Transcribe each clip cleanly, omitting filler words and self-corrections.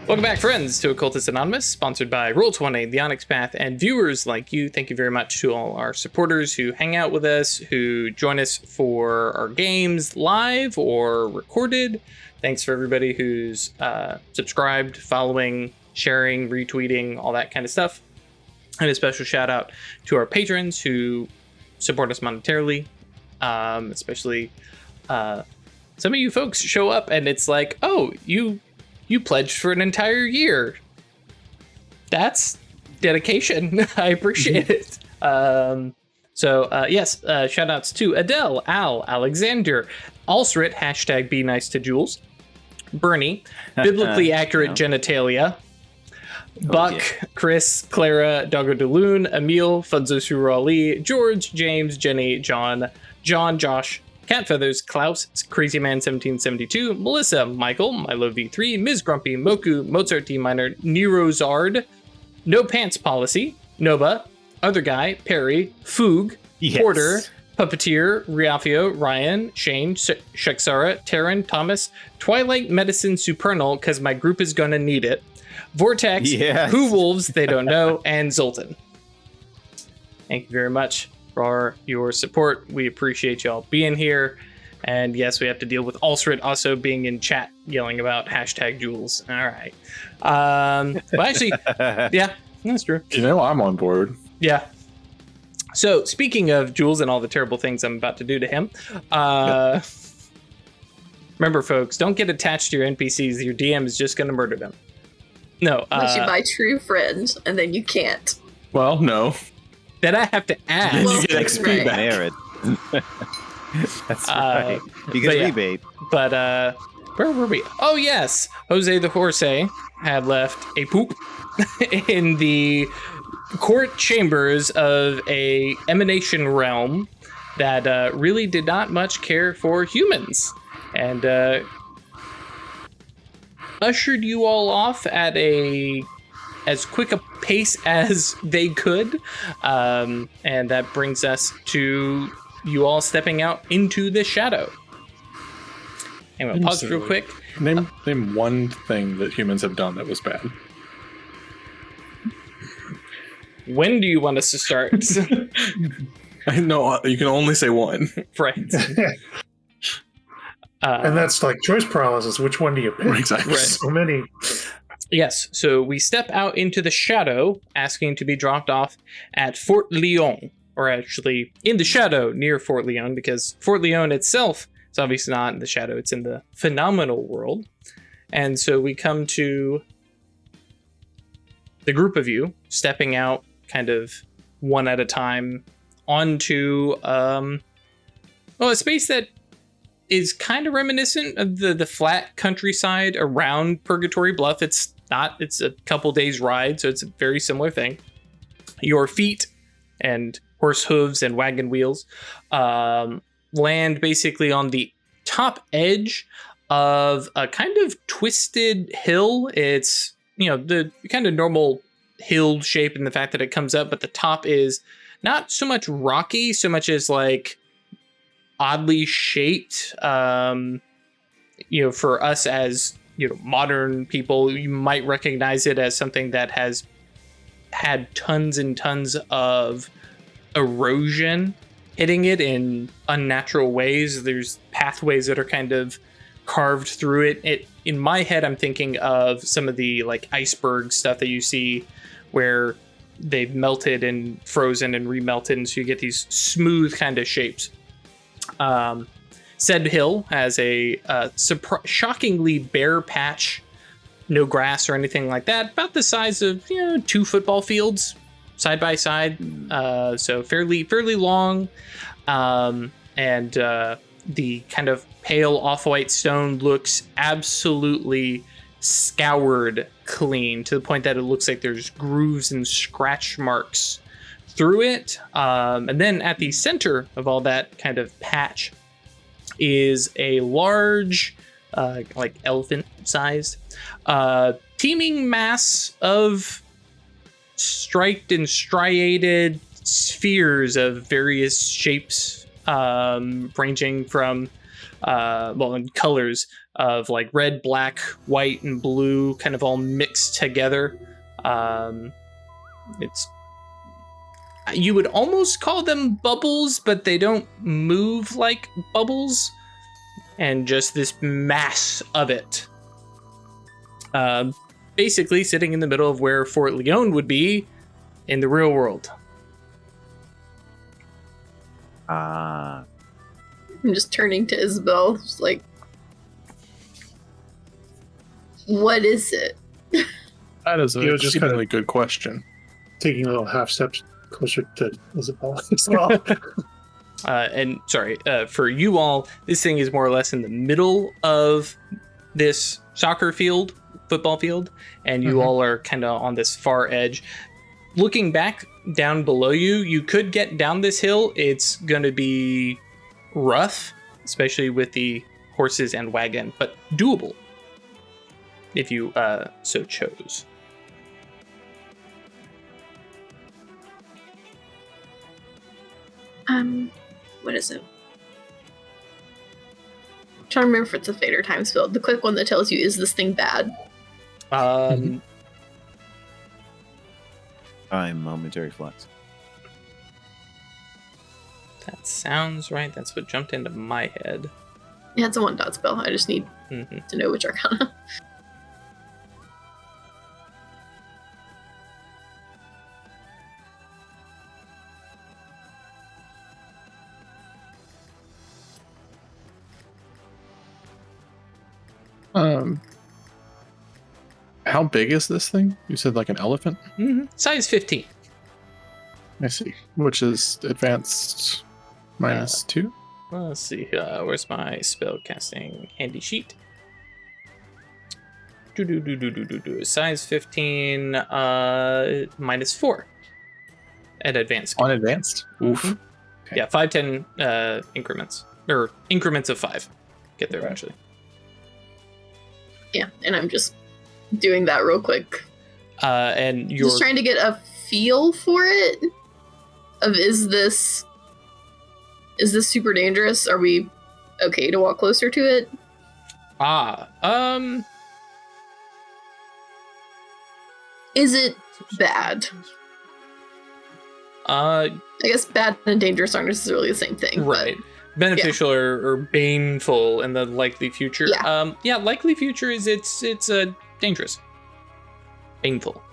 Welcome back, friends, to Occultists Anonymous, sponsored by Roll20, The Onyx Path, and viewers like you. Thank you very much to all our supporters who hang out with us, who join us for our games live or recorded. Thanks for everybody who's subscribed, following, sharing, retweeting, all that kind of stuff. And a special shout out to our patrons who support us monetarily, especially some of you folks show up and it's like, oh, you pledged for an entire year. That's dedication. I appreciate it. Yes, shout outs to Adele, Al, Alexander, Alsrit, hashtag be nice to Jules, Bernie, biblically accurate genitalia, Buck, Chris, Clara, Doggo DeLune, Emil, Funzo Surali, George, James, Jenny, John, Josh, Cat Feathers, Klaus, Crazy Man 1772, Melissa, Michael, Milo V3, Ms. Grumpy, Moku, Mozart D Minor, Nero Zard, No Pants Policy, Noba, Other Guy, Perry, Foog, Porter, Puppeteer, Riafio, Ryan, Shane, Shaksara, Taryn, Thomas, Twilight Medicine Supernal, because my group is gonna need it, Vortex, Who Wolves, They Don't Know, and Zoltan. Thank you very much for your support. We appreciate y'all being here. And yes, we have to deal with Alsrit also being in chat yelling about hashtag Jules. All right. Well, actually, yeah, that's true. You know, I'm on board. Yeah. So speaking of Jules and all the terrible things I'm about to do to him, remember, folks, don't get attached to your NPCs. Your DM is just going to murder them. No. Unless you buy true friends, and then you can't. Well, no. Then I have to ask. Well, you get XP back. That's right. You get a rebate. But where were we? Oh yes, Jose the Horse had left a poop in the court chambers of a emanation realm that really did not much care for humans, and ushered you all off at as quick a pace as they could. And that brings us to you all stepping out into the shadow. And we'll pause real quick. Name one thing that humans have done that was bad. When do you want us to start? I know you can only say one. Right. And that's like choice paralysis. Which one do you pick? Exactly. Right. So many. Yes, so we step out into the shadow, asking to be dropped off at Fort Lyon, or actually in the shadow near Fort Lyon, because Fort Lyon itself is obviously not in the shadow, it's in the phenomenal world. And so we come to the group of you stepping out kind of one at a time onto a space that is kind of reminiscent of the flat countryside around Purgatory Bluff. It's a couple days ride, so it's a very similar thing. Your feet and horse hooves and wagon wheels land basically on the top edge of a kind of twisted hill. It's, the kind of normal hill shape in the fact that it comes up, but the top is not so much rocky, so much as like oddly shaped. For us as modern people, you might recognize it as something that has had tons and tons of erosion hitting it in unnatural ways. There's pathways that are kind of carved through it. In my head, I'm thinking of some of the like iceberg stuff that you see where they've melted and frozen and remelted, and so you get these smooth kind of shapes. Said hill has a shockingly bare patch, no grass or anything like that, about the size of 2 football fields side by side, so fairly long, and the kind of pale off-white stone looks absolutely scoured clean, to the point that it looks like there's grooves and scratch marks through it. And then at the center of all that kind of patch is a large, like elephant-sized, teeming mass of striped and striated spheres of various shapes ranging from in colors of like red, black, white, and blue, kind of all mixed together. It's you would almost call them bubbles, but they don't move like bubbles, and just this mass of it. Basically sitting in the middle of where Fort Lyon would be in the real world. Ah. I'm just turning to Isabel, just like, what is it? That is a You know, just exceedingly good question. Taking little half steps closer to Isabel as well. And sorry, for you all, this thing is more or less in the middle of this football field, and you all are kind of on this far edge. Looking back down below you, you could get down this hill. It's going to be rough, especially with the horses and wagon, but doable if you so chose. What is it? I'm trying to remember if it's a fate or time spell. The quick one that tells you, is this thing bad? Time momentary flux. That sounds right. That's what jumped into my head. Yeah, it's a 1-dot spell. I just need to know which arcana. How big is this thing? You said like an elephant? Size 15. I see. Which is advanced -2? Well, let's see. Where's my spell casting handy sheet? Size 15, -4 at advanced. On advanced? Oof. Okay. Yeah, 5, 10 increments. Or increments of 5. Get there eventually. Yeah, and I'm just doing that real quick. And you're Just trying to get a feel for it. Is this super dangerous? Are we okay to walk closer to it? Is it bad? I guess bad and dangerous aren't necessarily the same thing. Right. Beneficial or baneful in the likely future. Yeah. Likely future is it's dangerous. Baneful.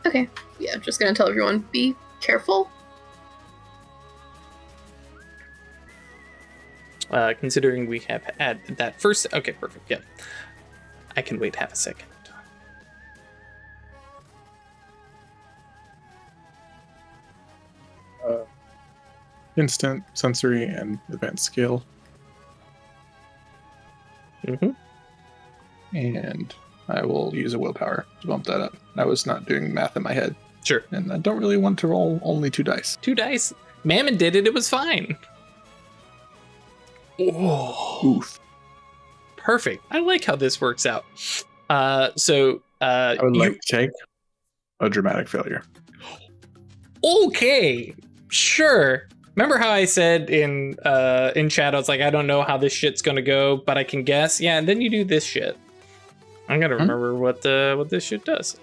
Okay. Yeah, I'm just gonna tell everyone, be careful. Considering we have had that first. Okay, perfect. Yeah. I can wait half a second. Instant, sensory, and advanced skill. And I will use a willpower to bump that up. I was not doing math in my head. Sure. And I don't really want to roll only 2 dice. 2 dice. Mammon did it. It was fine. Oh. Oof. Perfect. I like how this works out. I would like to take a dramatic failure. Okay. Sure. Remember how I said in chat, I was like, I don't know how this shit's gonna go, but I can guess. Yeah, and then you do this shit. I'm gonna remember what this shit does.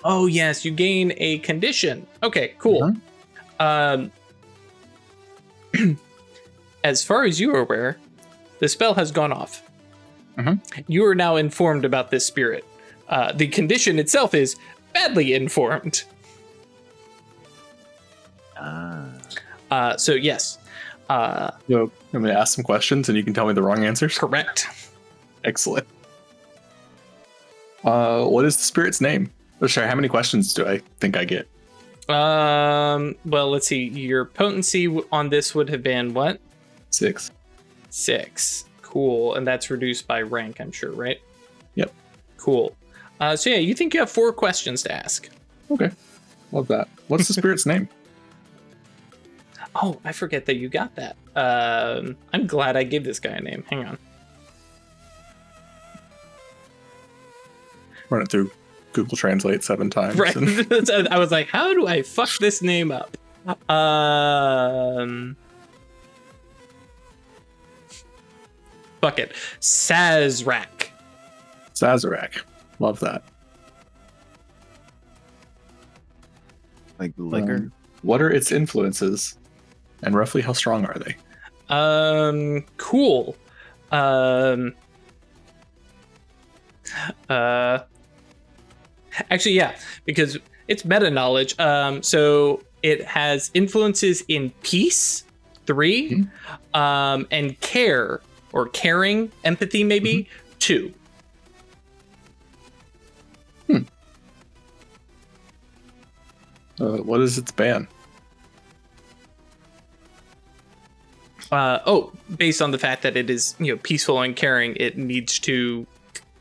Oh yes, you gain a condition. Okay, cool. As far as you are aware, the spell has gone off. You are now informed about this spirit. The condition itself is badly informed. So yes. I'm going to ask some questions and you can tell me the wrong answers? Correct. Excellent. What is the spirit's name? Oh, sorry, how many questions do I think I get? Well, let's see. Your potency on this would have been what? 6. 6. Cool. And that's reduced by rank, I'm sure, right? Yep. Cool. So yeah, you think you have 4 questions to ask. Okay. Love that. What's the spirit's name? Oh, I forget that you got that. I'm glad I gave this guy a name. Hang on. Run it through Google Translate 7 times. Right. And I was like, how do I fuck this name up? Bucket. Sazerac. Sazerac. Love that. Like liquor. What are its influences, and roughly how strong are they? Cool. Actually, yeah, because it's meta knowledge. So it has influences in peace, 3, and care or caring, empathy, maybe 2. What is its ban? Based on the fact that it is, peaceful and caring, it needs to,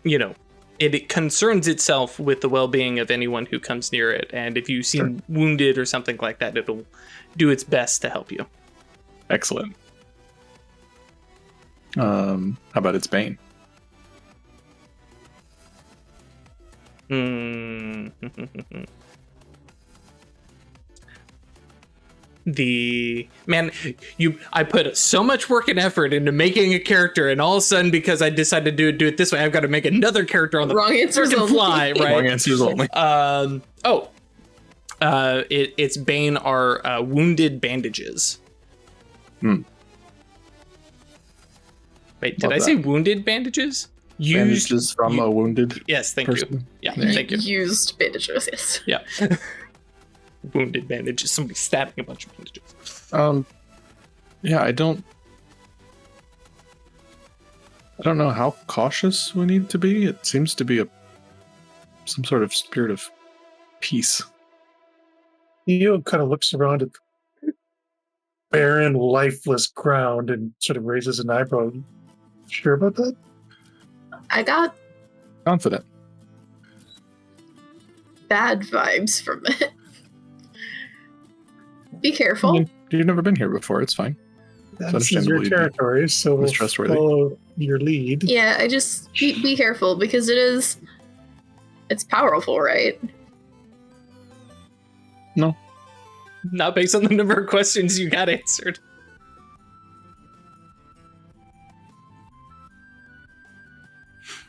it concerns itself with the well-being of anyone who comes near it. And if you seem wounded or something like that, it'll do its best to help you. Excellent. How about its bane? I put so much work and effort into making a character, and all of a sudden, because I decided to do it this way, I've got to make another character on the wrong answers only. fly, right? Wrong answers only. Its bane are wounded bandages. Wait, did I say wounded bandages? Bandages from a wounded. Yes, thank person. you. Yeah, thank you. Used bandages, yes. Yeah. Wounded bandages. Somebody stabbing a bunch of bandages. Yeah, I don't know how cautious we need to be. It seems to be some sort of spirit of peace. Theo kind of looks around at the barren, lifeless ground and sort of raises an eyebrow. You sure about that? I got Confident. bad vibes from it. Be careful. You've never been here before. It's fine. This is your territory, so we'll follow your lead. Yeah, I just be careful because it's powerful, right? No. Not based on the number of questions you got answered.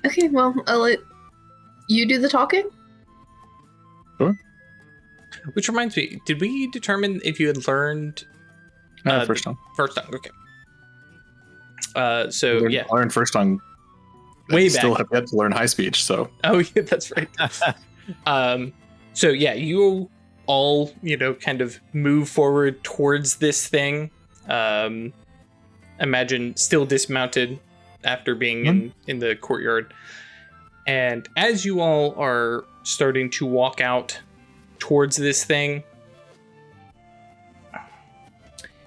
Okay, well, I'll let you do the talking. Sure. Which reminds me, did we determine if you had learned... first tongue. First tongue, okay. So, yeah. I learned first tongue. Way back. Still have yet to learn high speech, so... Oh, yeah, that's right. So, yeah, you all, kind of move forward towards this thing. Imagine still dismounted after being in the courtyard. And as you all are starting to walk out towards this thing,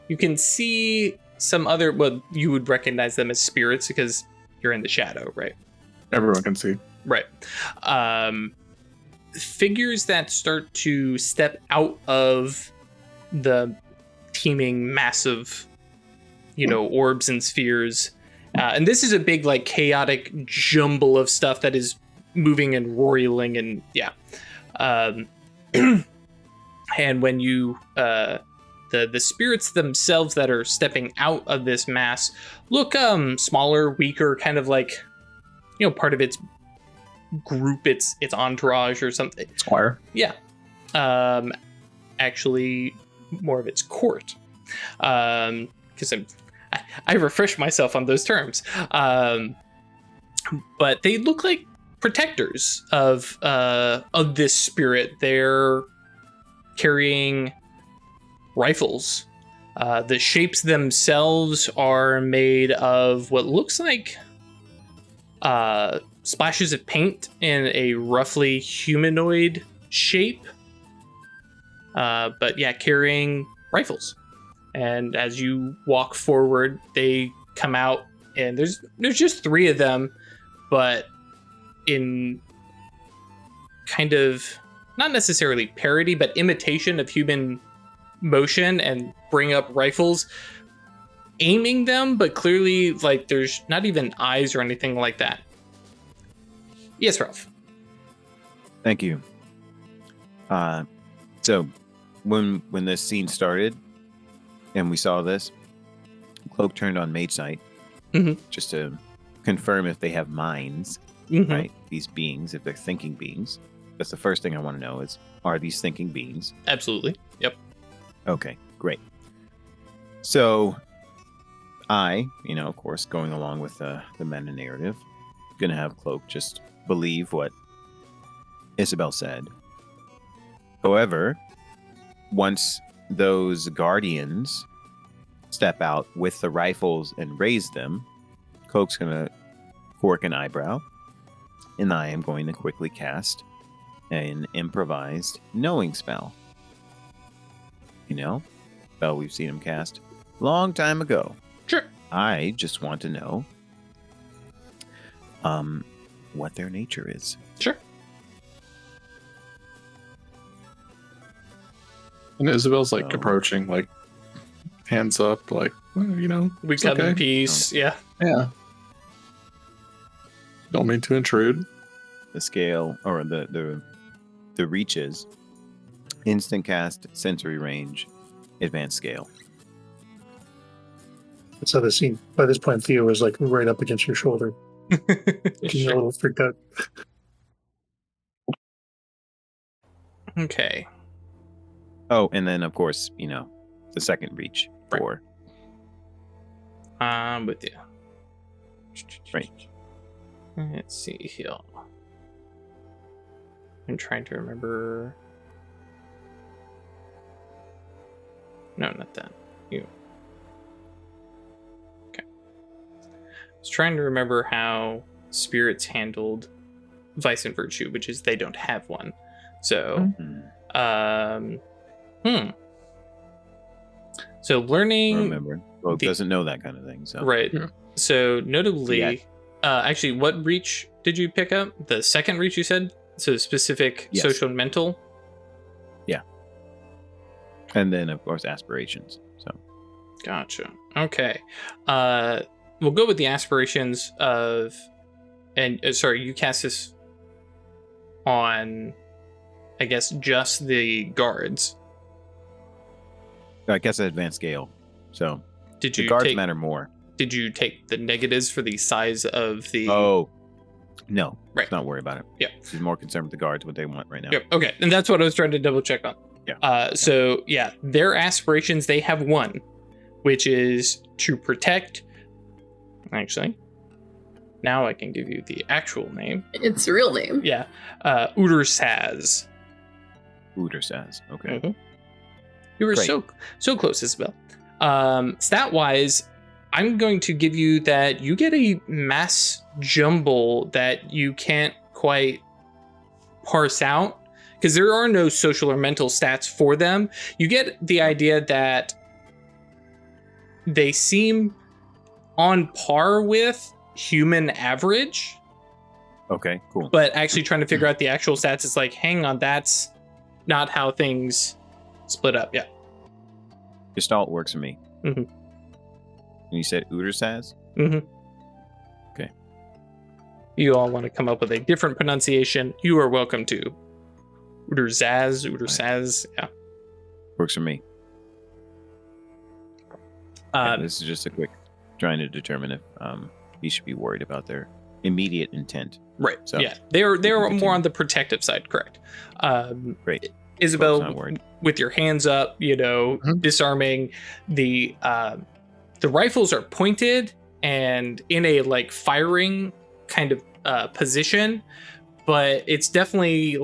you can see some other, well, you would recognize them as spirits because you're in the shadow, right? Everyone can see. Right. Figures that start to step out of the teeming massive, orbs and spheres. And this is a big, chaotic jumble of stuff that is moving and roiling and, yeah. And when you, the spirits themselves that are stepping out of this mass look smaller, weaker, kind of part of its group, its entourage or something. Squire. Yeah. Actually, more of its court. Because I refresh myself on those terms. But they look like protectors of this spirit. They're carrying rifles. The shapes themselves are made of what looks like splashes of paint in a roughly humanoid shape. But yeah, carrying rifles. And as you walk forward, they come out, and there's just 3 of them, but in kind of not necessarily parody, but imitation of human motion, and bring up rifles, aiming them, but clearly there's not even eyes or anything like that. Yes, Ralph. Thank you. So when this scene started and we saw this, Cloak turned on Mage Sight just to confirm if they have minds, right? These beings, if they're thinking beings. That's the first thing I want to know is, are these thinking beings? Absolutely. Yep. Okay, great. So I, of course, going along with the meta narrative, going to have Cloak just believe what Isabel said. However, once those guardians step out with the rifles and raise them, Cloak's going to fork an eyebrow, and I am going to quickly cast an improvised knowing spell. Spell we've seen him cast long time ago. Sure. I just want to know what their nature is. Sure. And Isabel's approaching, hands up, we got in peace. Yeah. Yeah. Don't mean to intrude. The scale, or the reaches, instant cast, sensory range, advanced scale. That's how the scene. By this point, Theo was right up against your shoulder. She's a little freaked out. Okay. Oh, and then of course, the second reach for. I'm with you. Right. Let's see here. I'm trying to remember. No, not that. You. Okay. I was trying to remember how spirits handled vice and virtue, which is they don't have one. So, So learning. Remember, Cloak doesn't know that kind of thing. So right. Yeah. So notably, actually, what reach did you pick up? The second reach you said. So specific social and mental. Yeah. And then of course aspirations. So. Gotcha. Okay. We'll go with the aspirations of, and sorry, you cast this on, I guess, just the guards. I guess at advanced scale. So did the you guards matter more. Did you take the negatives for the size of the? Oh, no. Right. Let's not worry about it. Yeah. She's more concerned with the guards, what they want right now. Yep. Okay, and that's what I was trying to double check on. Yeah. So yeah, their aspirations, they have one, which is to protect. Actually, now I can give you the actual name. Its real name. Yeah. Udersaz. Udersaz. Okay. Mm-hmm. You were Great. so close, Isabel. Stat wise, I'm going to give you that you get a mass jumble that you can't quite parse out because there are no social or mental stats for them. You get the idea that they seem on par with human average. Okay, cool. But actually trying to figure out the actual stats is hang on, that's not how things split up. Yeah. Gestalt works for me. Mm-hmm. And you said Udersaz? Mm-hmm. Okay. You all want to come up with a different pronunciation, you are welcome to. Udersaz. Yeah. Works for me. This is just a quick trying to determine if he should be worried about their immediate intent. Right. So, yeah. They're more on the protective side, correct? Great. Isabel, with your hands up, disarming the rifles are pointed and in a firing kind of position, but it's definitely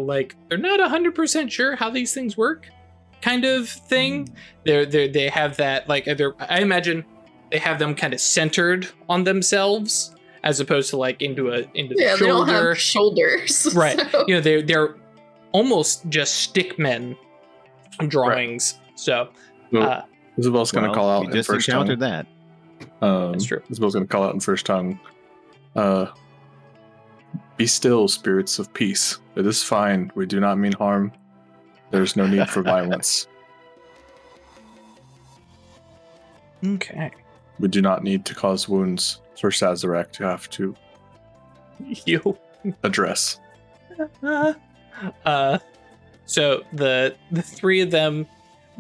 they're not 100% sure how these things work, kind of thing. They have that I imagine they have them kind of centered on themselves as opposed to into the shoulder. They don't have shoulders, right? So. They're almost just stickmen drawings. Right. So Isabel's going to call out in first tongue. That. That's true. Isabel's going to call out in first tongue. Be still, spirits of peace. It is fine. We do not mean harm. There's no need for violence. Okay. We do not need to cause wounds for Sazerac to have to address. So the three of them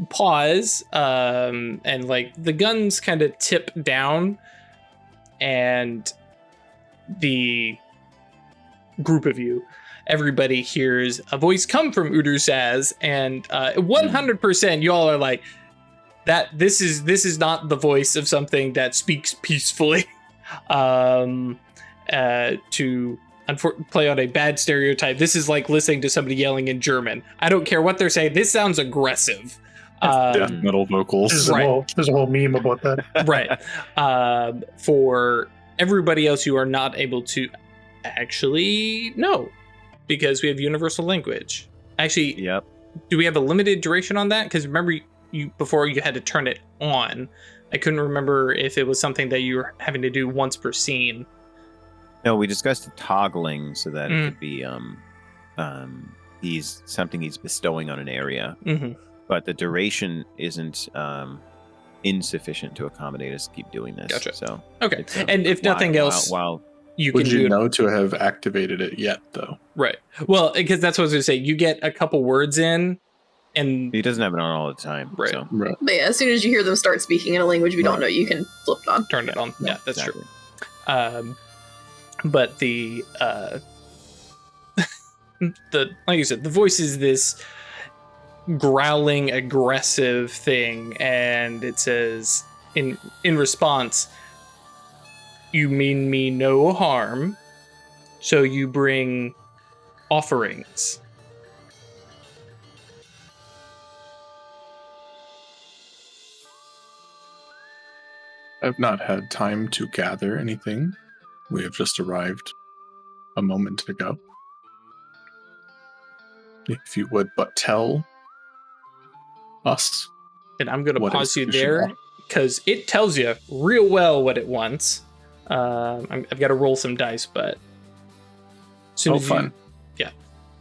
pause, and like the guns kind of tip down, and the group of you, everybody hears a voice come from Udursaz, and 100% y'all are like, that this is not the voice of something that speaks peacefully. To play on a bad stereotype, this is like listening to somebody yelling in German. I don't care what they're saying. This sounds aggressive. Death metal vocals. There's a whole meme about that. Right. For everybody else, you are not able to actually know, because we have universal language. Actually, Yep. do we have a limited duration on that? Because remember, you before you had to turn it on. I couldn't remember if it was something that you were having to do once per scene. No, we discussed the toggling so that it could be he's bestowing on an area, but the duration isn't insufficient to accommodate us to keep doing this. Gotcha. So Okay, and if nothing else, while you Would can you do it. know to have activated it yet, though? Right. Well, because that's what I was going to say. You get a couple words in, and he doesn't have it on all the time. Right. So. Right. But yeah, as soon as you hear them start speaking in a language we don't know, you can flip it on. turn it on. Yeah, Yeah, that's exactly. true. But the like you said, the voice is this growling, aggressive thing, and it says in response, "You mean me no harm, so you bring offerings." I've not had time to gather anything. We have just arrived a moment ago. If you would but tell us. And I'm going to What pause is you the issue there now? because it tells you real well what it wants. I've got to roll some dice, but as soon as fun. yeah.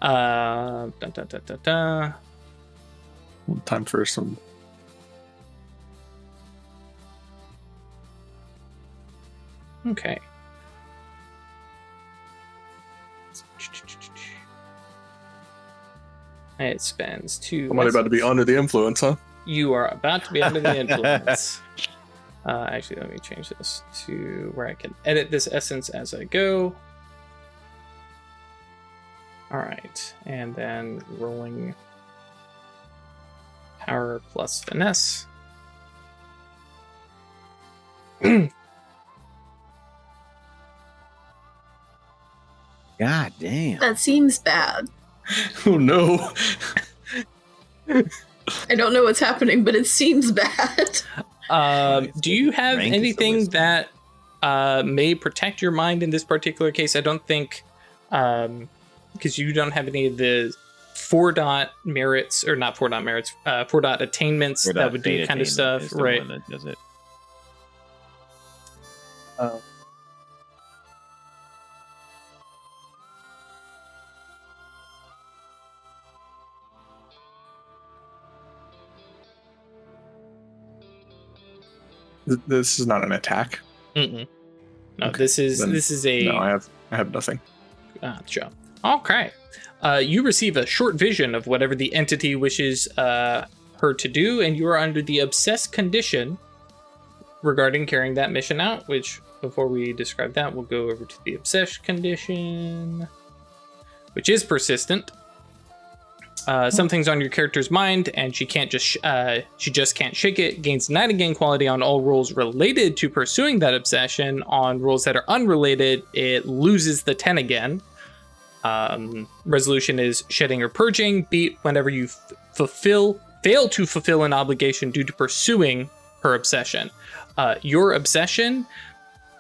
Dun, dun, dun, dun, dun. Time for some. Okay. It spends 2. Somebody about to be under the influence, huh? You are about to be under the influence. Actually, let me change this to where I can edit this essence as I go. All right, and then rolling power plus finesse. God damn. That seems bad. Oh no. I don't know what's happening, but it seems bad. Do you have Rank is the anything wisdom. that may protect your mind in this particular case? I don't think, because you don't have any of the 4-dot merits, or not 4-dot merits, 4-dot attainments that would do kind of stuff, right? That does it. This is not an attack. Mm-mm. No, Okay, this is then a No, I have nothing. Gotcha. Okay. You receive a short vision of whatever the entity wishes her to do, and you are under the obsessed condition regarding carrying that mission out, which, before we describe that, we'll go over to the obsessed condition, which is persistent. Something's on your character's mind, and she just can't shake it. Gains night again quality on all rolls related to pursuing that obsession. On rolls that are unrelated, it loses the 10 again. Resolution is shedding or purging. Beat whenever you fail to fulfill an obligation due to pursuing her obsession. Your obsession: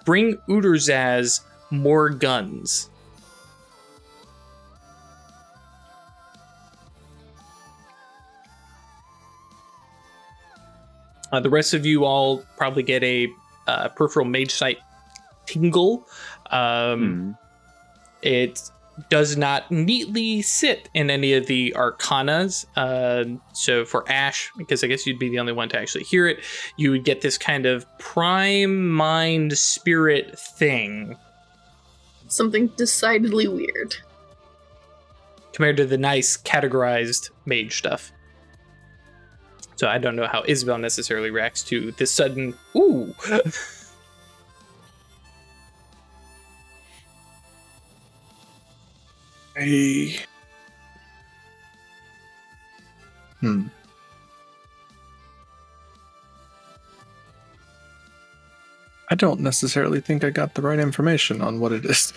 bring Udurzaz more guns. The rest of you all probably get a peripheral mage sight tingle. It does not neatly sit in any of the arcanas. So for Ash, because I guess you'd be the only one to actually hear it, you would get this kind of prime mind spirit thing Something decidedly weird. compared to the nice categorized mage stuff. So I don't know how Isabel necessarily reacts to this sudden, ooh. I don't necessarily think I got the right information on what it is.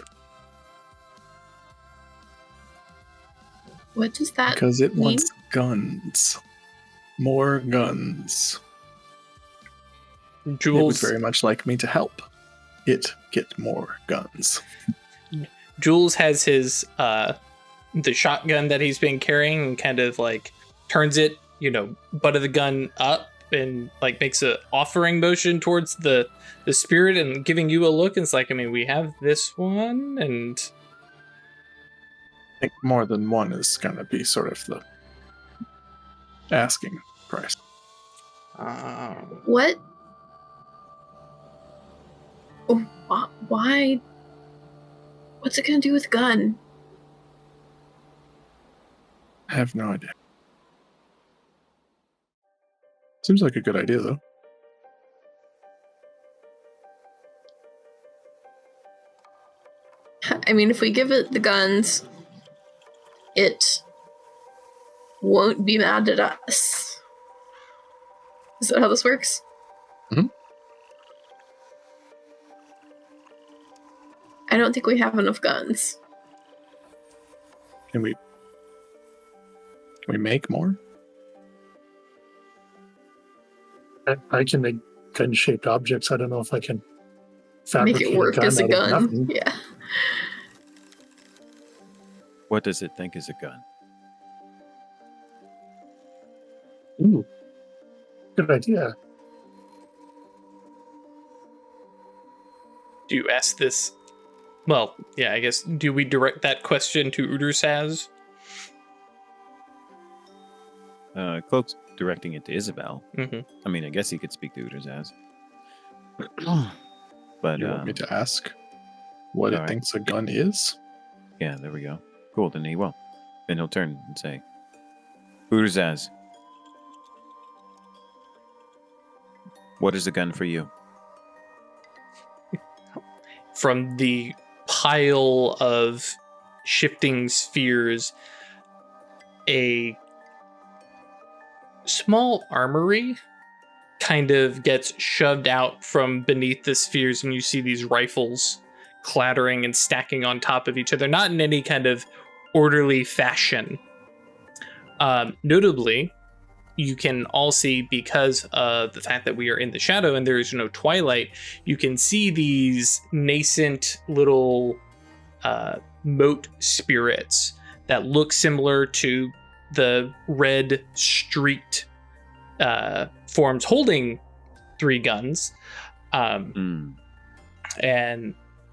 What does that Because it mean? wants guns. More guns. It would Jules very much like me to help it get more guns. Jules has his the shotgun that he's been carrying and kind of like turns it, butt of the gun up and like makes a offering motion towards the spirit and giving you a look. And it's like, I mean, we have this one, and I think more than one is going to be sort of the asking price. What? Why? What's it gonna do with gun? I have no idea. Seems like a good idea, though. I mean, if we give it the guns, it won't be mad at us. Is that how this works? Mm-hmm. I don't think we have enough guns. Can we make more? I can make gun-shaped objects. I don't know if I can Make fabricate it work as a out of gun. nothing. Yeah. What does it think is a gun? Ooh, good idea. do you ask this? Well, yeah, I guess, do we direct that question to Udursaz? Cloak's directing it to Isabel. Mm-hmm. I mean, I guess he could speak to Udursaz. But You want me to ask what it alright. thinks a gun is? yeah, there we go. Cool, then he will. Then he'll turn and say, Udursaz, what is a gun for you? From the pile of shifting spheres, a small armory kind of gets shoved out from beneath the spheres, and you see these rifles clattering and stacking on top of each other, not in any kind of orderly fashion. Notably, you can all see, because of the fact that we are in the shadow and there is no twilight, you can see these nascent little moat spirits that look similar to the red streaked forms holding 3 guns, and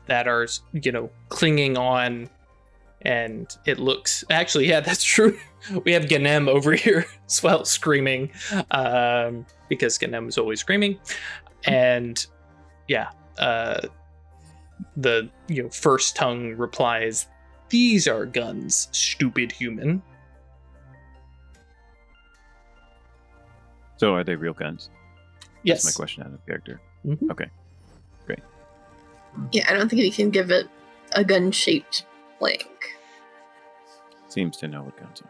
that are, clinging on. And it looks, actually, yeah, that's true. We have Ganem over here as well, screaming, because Ganem is always screaming. And yeah, the first tongue replies, "These are guns, stupid human." So are they real guns? Yes. That's my question out of character. Mhm. Okay. Great. Yeah, I don't think we can give it a gun-shaped blank. Seems to know what guns are.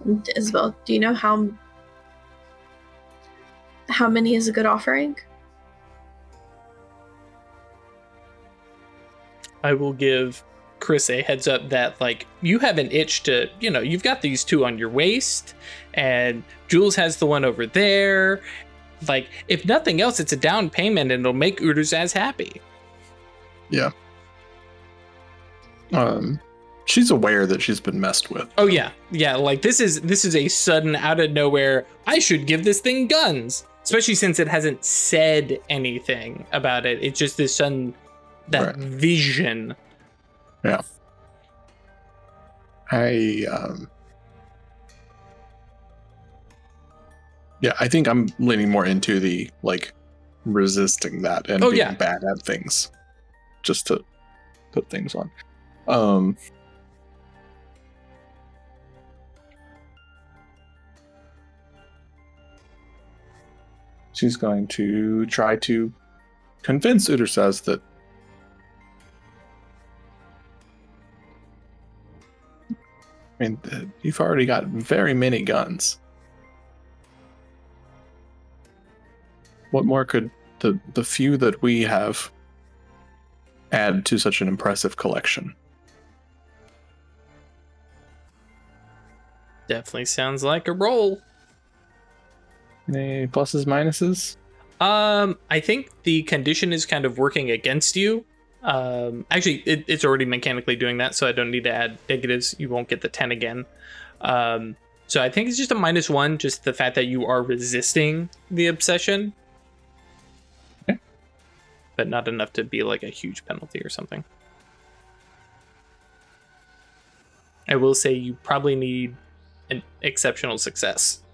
And Isabel, do you know how many is a good offering? I will give Chris a heads up that, like, you have an itch to, you've got these 2 on your waist, and Jules has the one over there. Like, if nothing else, it's a down payment and it'll make Udursaz happy. Yeah. She's aware that she's been messed with. Oh yeah. Yeah, like this is a sudden, out of nowhere, I should give this thing guns. Especially since it hasn't said anything about it. It's just this sudden, that Right. vision. Yeah. I think I'm leaning more into the, like, resisting that and being bad at things. Just to put things on. she's going to try to convince Udersaz that you've already got very many guns. What more could the few that we have add to such an impressive collection? Definitely sounds like a roll. Any pluses, minuses? I think the condition is kind of working against you. Actually, it's already mechanically doing that, so I don't need to add negatives. You won't get the 10 again. So I think it's just a -1, just the fact that you are resisting the obsession. Okay. But not enough to be like a huge penalty or something. I will say you probably need an exceptional success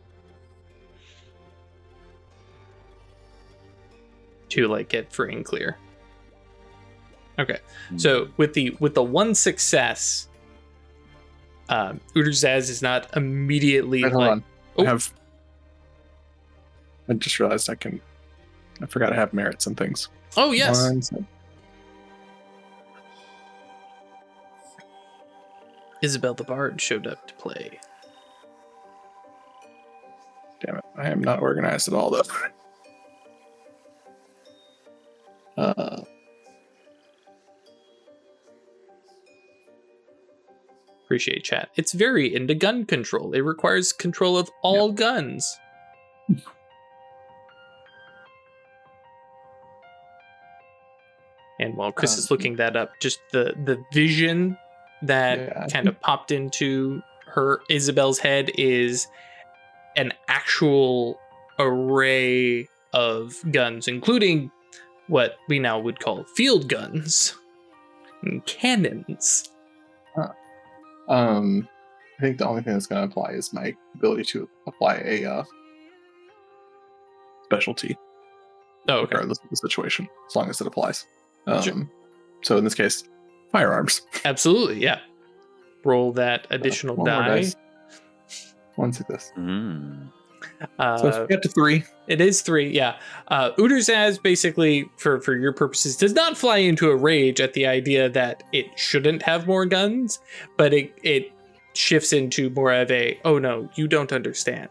to like get free and clear. Okay, so with the one success, Uderzaz is not immediately Wait, hold on. Oh. I just realized I forgot to have merits and things. Oh yes. Isabel the Bard showed up to play. Damn it. I am not organized at all, though. Appreciate chat. It's very into gun control. It requires control of all guns. And while Chris is looking that up, just the vision that kind of popped into Isabel's head is an actual array of guns, including what we now would call field guns and cannons. I think the only thing that's going to apply is my ability to apply a specialty. Oh, okay. Regardless of the situation, as long as it applies. Sure. So in this case, firearms. Absolutely, yeah. Roll that additional One more die. dice. One success. Mm. So if we get to 3. It is 3, yeah. Uderzaz basically, for your purposes, does not fly into a rage at the idea that it shouldn't have more guns, but it shifts into more of a, oh no, you don't understand.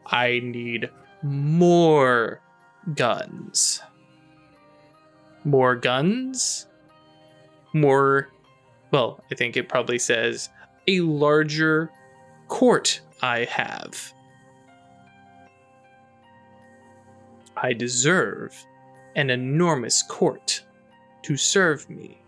I need more guns. More guns? More, well, I think it probably says a larger court I have. I deserve an enormous court to serve me.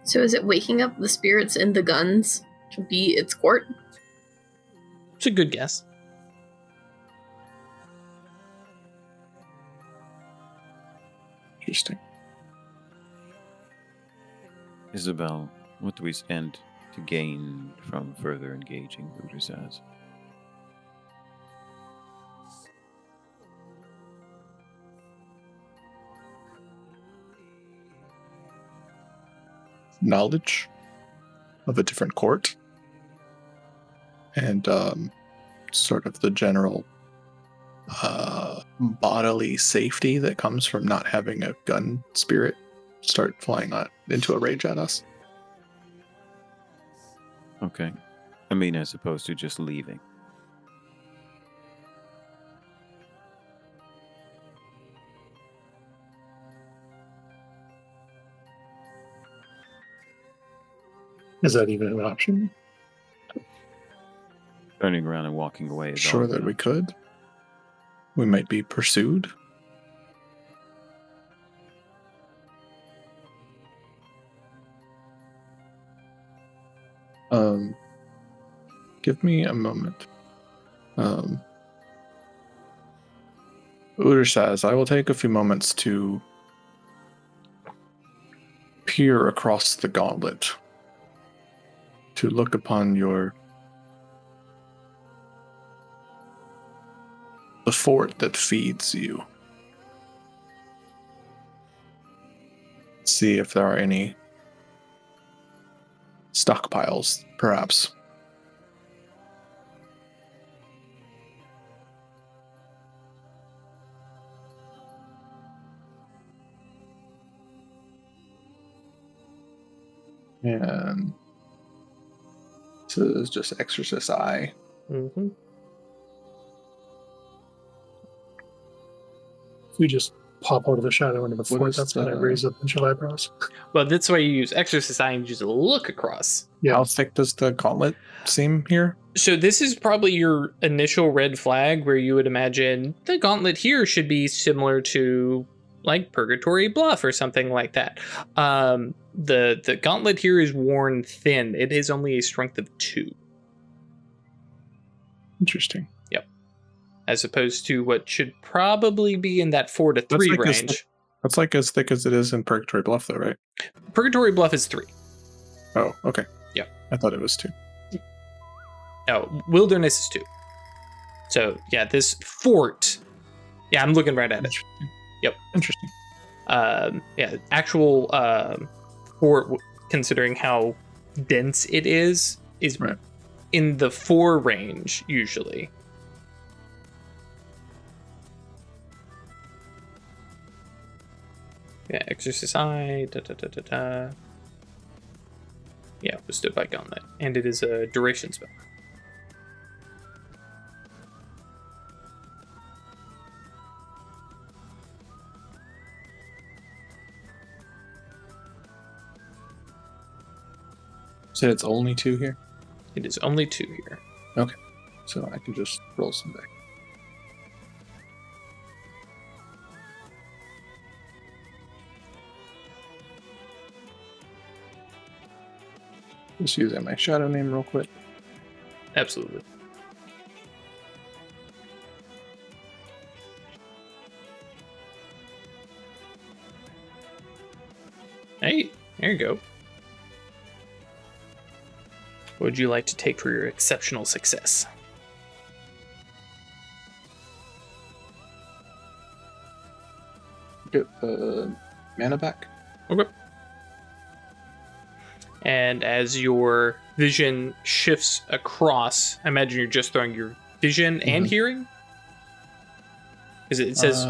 So is it waking up the spirits in the guns to be its court? It's a good guess. Interesting. Isabel, what do we stand to gain from further engaging Uderzaz? Knowledge of a different court. And sort of the general bodily safety that comes from not having a gun spirit start flying into a rage at us. Okay. I mean, as opposed to just leaving. Is that even an option? Turning around and walking away. Is Sure all that we could. We might be pursued. Give me a moment. Uder says, I will take a few moments to peer across the gauntlet, to look upon the fort that feeds you. See if there are any stockpiles, perhaps. And this is just Exorcist Eye. Mm-hmm. If we just pop out of the shadow into the fort, is that's when I the- raise a bunch of eyebrows. Well, that's why you use Exorcist Eye and just look across. Yeah. How thick does the gauntlet seem here? So this is probably your initial red flag where you would imagine the gauntlet here should be similar to like Purgatory Bluff or something like that. The gauntlet here is worn thin. It is only a strength of 2. Interesting. As opposed to what should probably be in that 4 to 3 like as range. That's like as thick as it is in Purgatory Bluff, though, right? Purgatory Bluff is 3. Oh, okay. Yeah. I thought it was 2. No, Wilderness is 2. So yeah, this fort. Yeah, I'm looking right at it. Interesting. Yep. Interesting. Yeah, actual fort, considering how dense it is Right. in the 4 range usually. Yeah, Exorcist Eye, Yeah, withstood by Gauntlet. And it is a duration spell. So it's only 2 here? It is only 2 here. Okay. So I can just roll some back. Just using my shadow name real quick. Absolutely. Hey, there you go. What would you like to take for your exceptional success? Get the mana back. Okay. And as your vision shifts across, I imagine you're just throwing your vision and hearing? Because it says...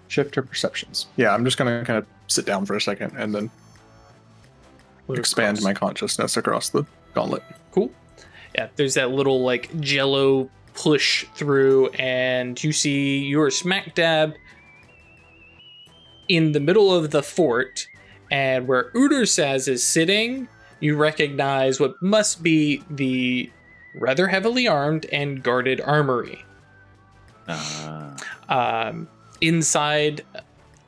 Shift or perceptions. Yeah, I'm just going to kind of sit down for a second and then expand my consciousness across the gauntlet. Cool. Yeah, there's that little like jello push through, and you see you're smack dab in the middle of the fort, and where Udersaz is sitting, you recognize what must be the rather heavily armed and guarded armory. Inside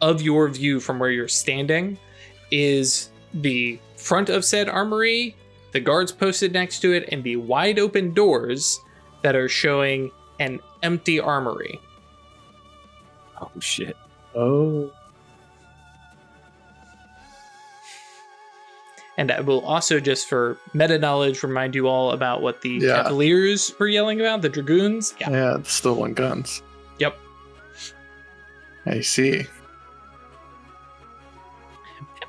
of your view from where you're standing is the front of said armory, the guards posted next to it, and the wide open doors that are showing an empty armory. Oh, shit. Oh. And I will also, just for meta knowledge, remind you all about what the Yeah. Cavaliers were yelling about, the Dragoons. Yeah, the stolen guns. Yep. I see.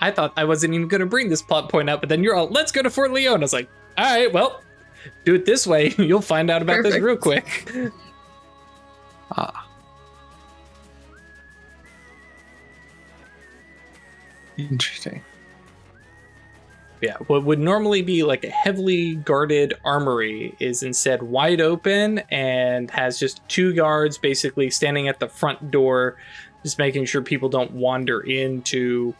I thought I wasn't even going to bring this plot point up, but then you're all, let's go to Fort Lyon. I was like, all right, well, do it this way. You'll find out about this Perfect. real quick. Interesting. Yeah, what would normally be like a heavily guarded armory is instead wide open and has just 2 guards basically standing at the front door, just making sure people don't wander into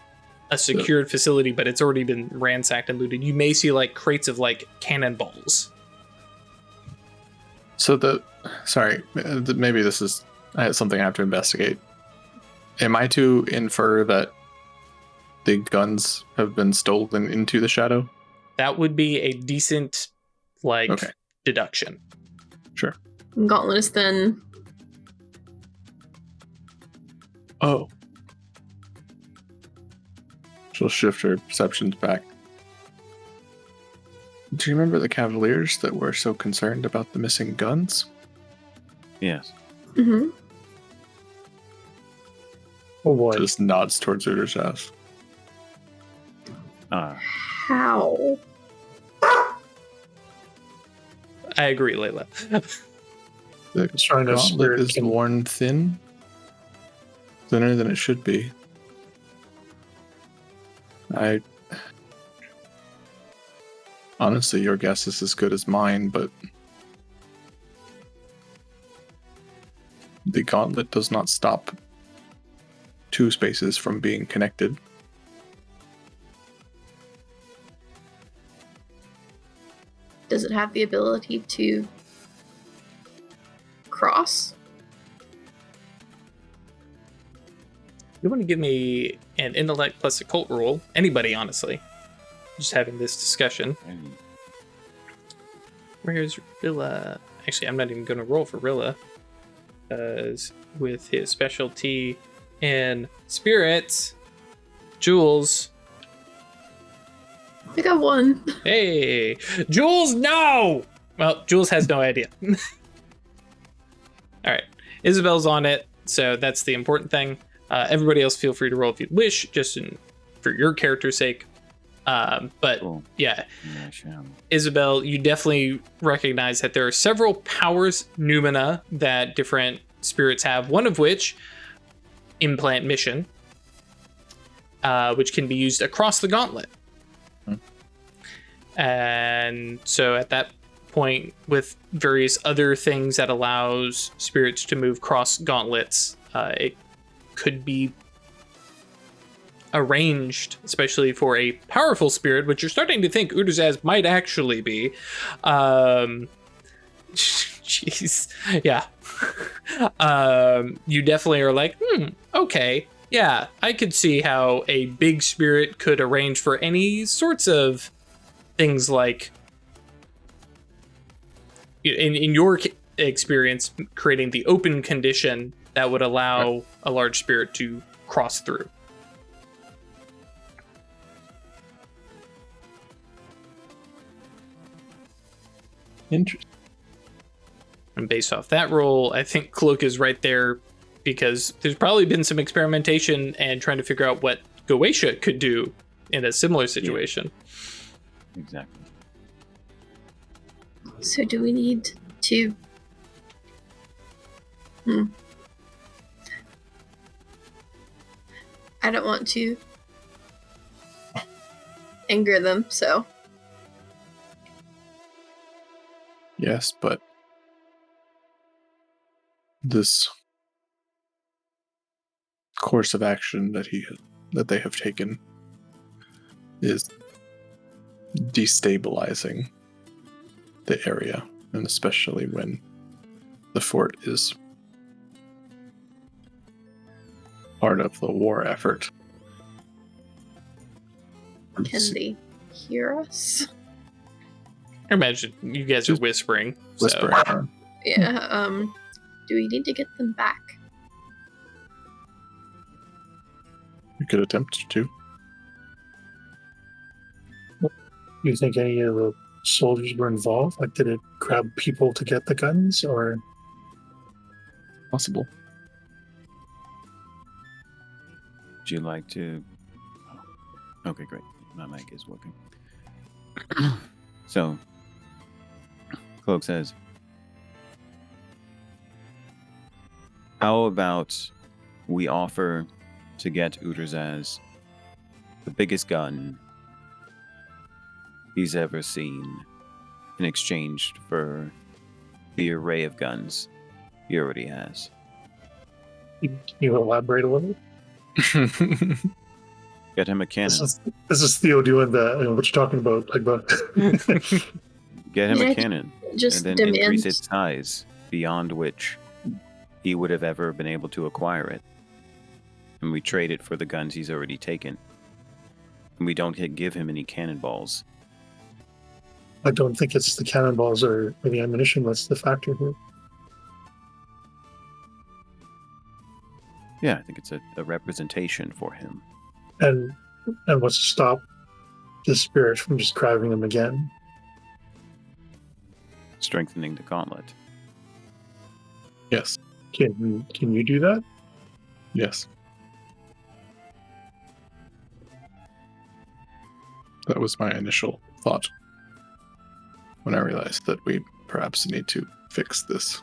a secured facility, but it's already been ransacked and looted. You may see like crates of like cannonballs. So sorry, maybe this is something I have to investigate. Am I to infer that the guns have been stolen into the shadow? That would be a decent like Okay. deduction. Sure. Gauntlet is thin. Oh. She'll shift her perceptions back. Do you remember the Cavaliers that were so concerned about the missing guns? Yes. Mm-hmm. Oh boy. Just nods towards Uder's house. How? I agree, Layla. The trying to gauntlet spirit is can- worn thin. Thinner than it should be. Honestly, your guess is as good as mine, but the gauntlet does not stop two spaces from being connected. Does it have the ability to cross? You want to give me an intellect plus occult roll? Anybody, honestly. Just having this discussion. Where's Rilla? Actually, I'm not even going to roll for Rilla. Because with his specialty in spirits, Jules. I got one. Hey! Jules, no! Well, Jules has no idea. Alright. Isabel's on it, so that's the important thing. Everybody else feel free to roll if you wish, just for your character's sake. But Cool. yeah, Yeah. Isabel, you definitely recognize that there are several powers noumena that different spirits have, one of which, implant mission, which can be used across the gauntlet. And so at that point, with various other things that allows spirits to move cross gauntlets, it could be arranged, especially for a powerful spirit, which you're starting to think Udazaz might actually be. Jeez. Yeah. You definitely are like, okay. Yeah, I could see how a big spirit could arrange for any sorts of things like, in your experience, creating the open condition that would allow a large spirit to cross through. Interesting. And based off that roll, I think Cloak is right there because there's probably been some experimentation and trying to figure out what Goche could do in a similar situation. Yeah. Exactly. So do we need to... I don't want to anger them, so... Yes, but this course of action that they have taken is destabilizing the area, and especially when the fort is part of the war effort. Can they hear us? I imagine you guys are whispering. Whispering. So. Yeah, do we need to get them back? You could attempt to. Do you think any of the soldiers were involved? Like, did it grab people to get the guns, or? Possible. Would you like to... Oh. Okay, great. My mic is working. So, Cloak says, how about we offer to get Uterzaz the biggest gun he's ever seen in exchange for the array of guns he already has? Can you elaborate a little? Get him a cannon. This is Theo doing what you're talking about. Get him Yeah, a cannon. Just And then increase demand... its size beyond which he would have ever been able to acquire it. And we trade it for the guns he's already taken. And we don't give him any cannonballs. I don't think it's the cannonballs or the ammunition that's the factor here. Yeah, I think it's a representation for him. And what's to stop the spirit from just grabbing them again? Strengthening the gauntlet. Yes. Can you do that? Yes. That was my initial thought when I realized that we perhaps need to fix this.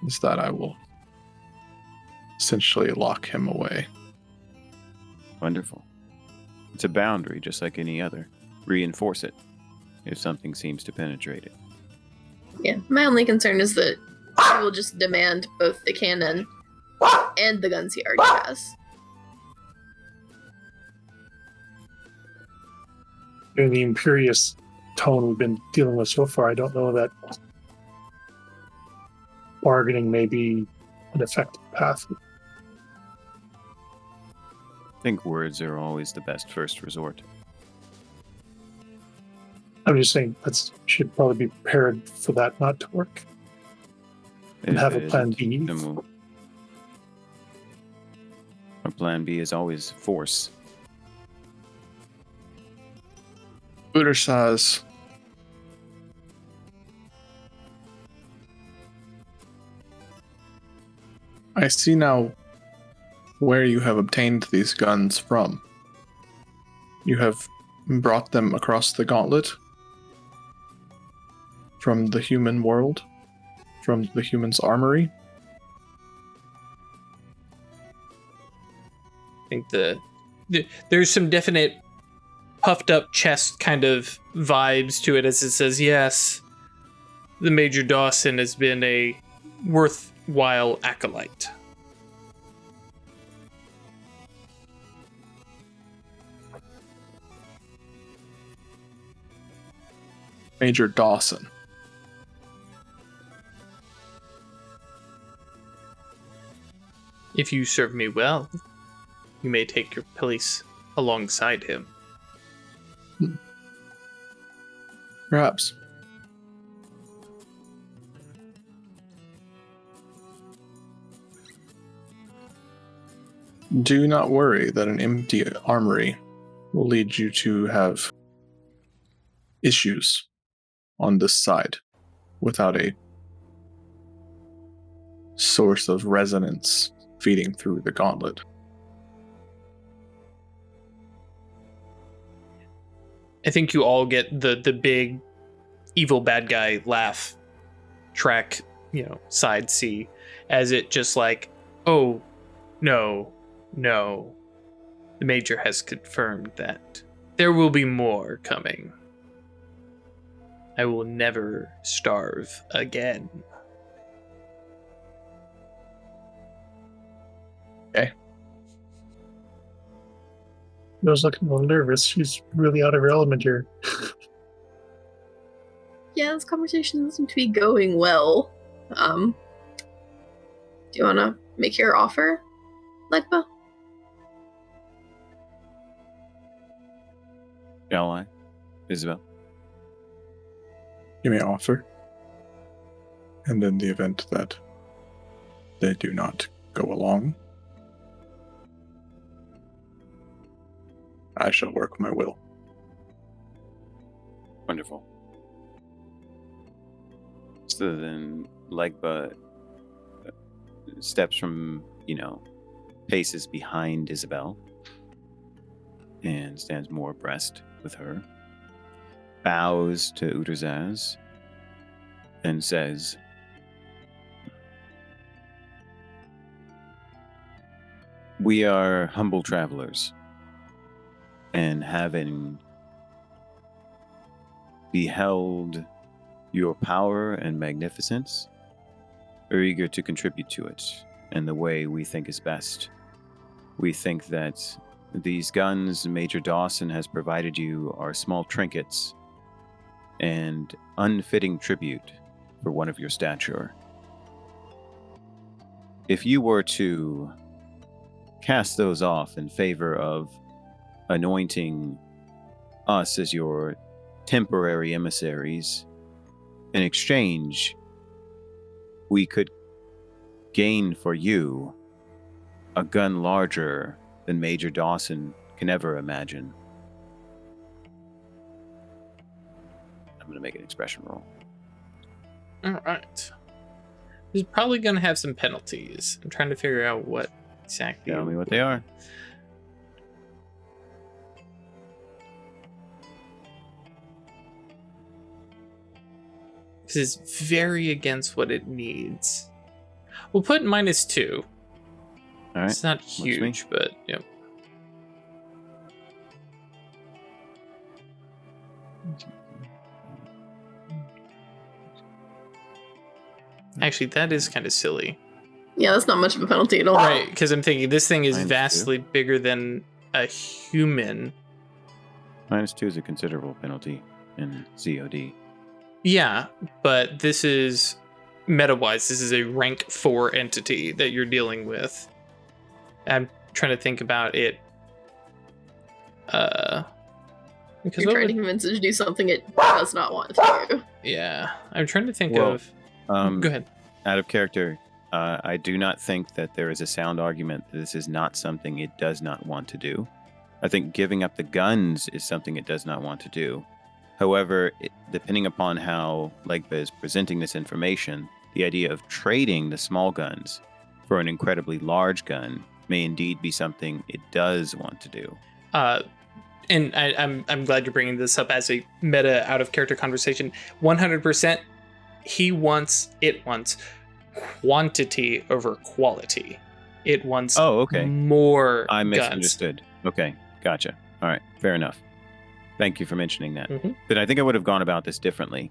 Is that I will essentially lock him away. Wonderful. It's a boundary just like any other. Reinforce it. if something seems to penetrate it. Yeah, my only concern is that he will just demand both the cannon and the guns he already has. In the imperious tone we've been dealing with so far, I don't know that bargaining may be an effective path. I think words are always the best first resort. I'm just saying that should probably be prepared for that not to work. And If have a it plan isn't, B. then our plan B is always force. Buddha says, I see now where you have obtained these guns from. You have brought them across the Gauntlet from the human world, from the human's armory. I think there's some definite puffed up chest kind of vibes to it as it says, yes, the Major Dawson has been a worthwhile acolyte. Major Dawson. If you serve me well, you may take your place alongside him. Perhaps. Do not worry that an empty armory will lead you to have issues on this side without a source of resonance feeding through the gauntlet. I think you all get the big evil bad guy laugh track, side C, as it just like, oh, no. The Major has confirmed that there will be more coming. I will never starve again. Okay. Rose looking a little nervous. She's really out of her element here. Yeah, this conversation doesn't seem to be going well. Do you want to make your offer, Legba? Shall I, Isabel? You may offer. And in the event that they do not go along, I shall work my will. Wonderful. So then Legba steps from, paces behind Isabel and stands more abreast with her, bows to Uterzaz, and says, we are humble travelers, and having beheld your power and magnificence, are eager to contribute to it in the way we think is best. We think that these guns Major Dawson has provided you are small trinkets and unfitting tribute for one of your stature. If you were to cast those off in favor of anointing us as your temporary emissaries, in exchange, we could gain for you a gun larger than Major Dawson can ever imagine. I'm going to make an expression roll. All right. He's probably going to have some penalties. I'm trying to figure out what exactly. Tell me what they are. This is very against what it needs. We'll put -2. All right. It's not me. huge, but yeah. Actually, that is kind of silly. Yeah, that's not much of a penalty at all. Right, because I'm thinking this thing is -2. vastly bigger than a human. -2 is a considerable penalty in COD. Yeah, but this is, meta-wise, this is a rank 4 entity that you're dealing with. I'm trying to think about it. Because You're trying to convince it to do something it does not want to do. Yeah, I'm trying to think Well, of... Go ahead. Out of character, I do not think that there is a sound argument that this is not something it does not want to do. I think giving up the guns is something it does not want to do. However, depending upon how Legba is presenting this information, the idea of trading the small guns for an incredibly large gun may indeed be something it does want to do. And I'm glad you're bringing this up as a meta out of character conversation. 100%, it wants quantity over quality. It wants more I guns. misunderstood. Okay, gotcha. All right, fair enough. Thank you for mentioning that. Mhm. But I think I would have gone about this differently,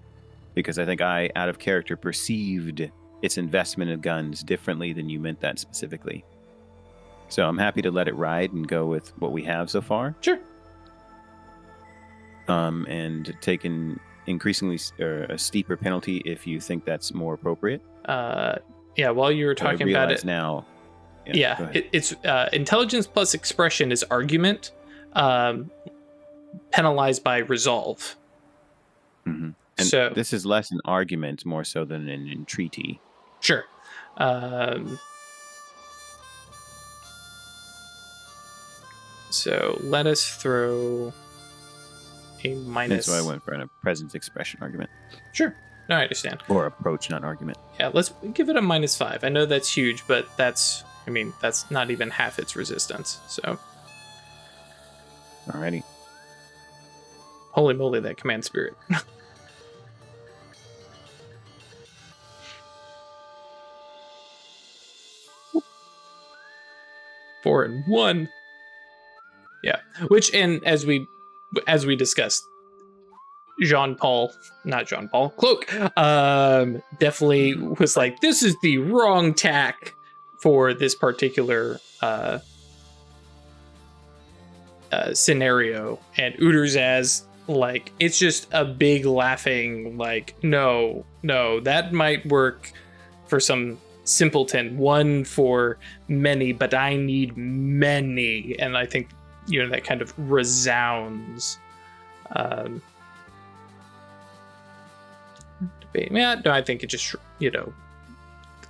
because I think I, out of character, perceived its investment in guns differently than you meant that specifically. So I'm happy to let it ride and go with what we have so far. Sure. And take an increasingly a steeper penalty if you think that's more appropriate. Yeah, while you were talking about it now. Yeah, it's intelligence plus expression is argument, penalized by resolve. Mm-hmm. And so this is less an argument more so than an entreaty. Sure. So let us throw a minus. That's why I went for a presence expression argument. Sure. No, I understand. Or approach, not argument. Yeah, let's give it a -5. I know that's huge, but that's not even half its resistance. So. Alrighty. Holy moly, that command spirit. Four and 1. Yeah. Which, and as we discussed, Cloak, definitely was like, this is the wrong tack for this particular scenario. And Uters as like, it's just a big laughing, like, no, that might work for some simpleton, one for many, but I need many. And I think, that kind of resounds. Yeah, no, I think it just,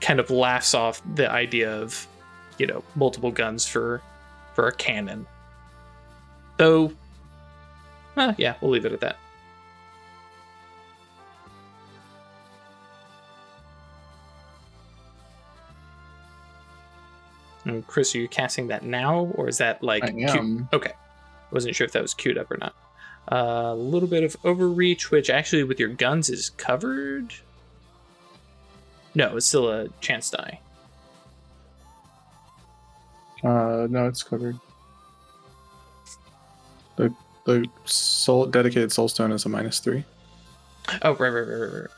kind of laughs off the idea of, multiple guns for a cannon. Though, yeah, we'll leave it at that. And Chris, are you casting that now, or is that like... I am. Okay. Wasn't sure if that was queued up or not. A little bit of overreach, which actually with your guns is covered. No, it's still a chance die. No, it's covered. The dedicated soulstone is a -3. Oh, right.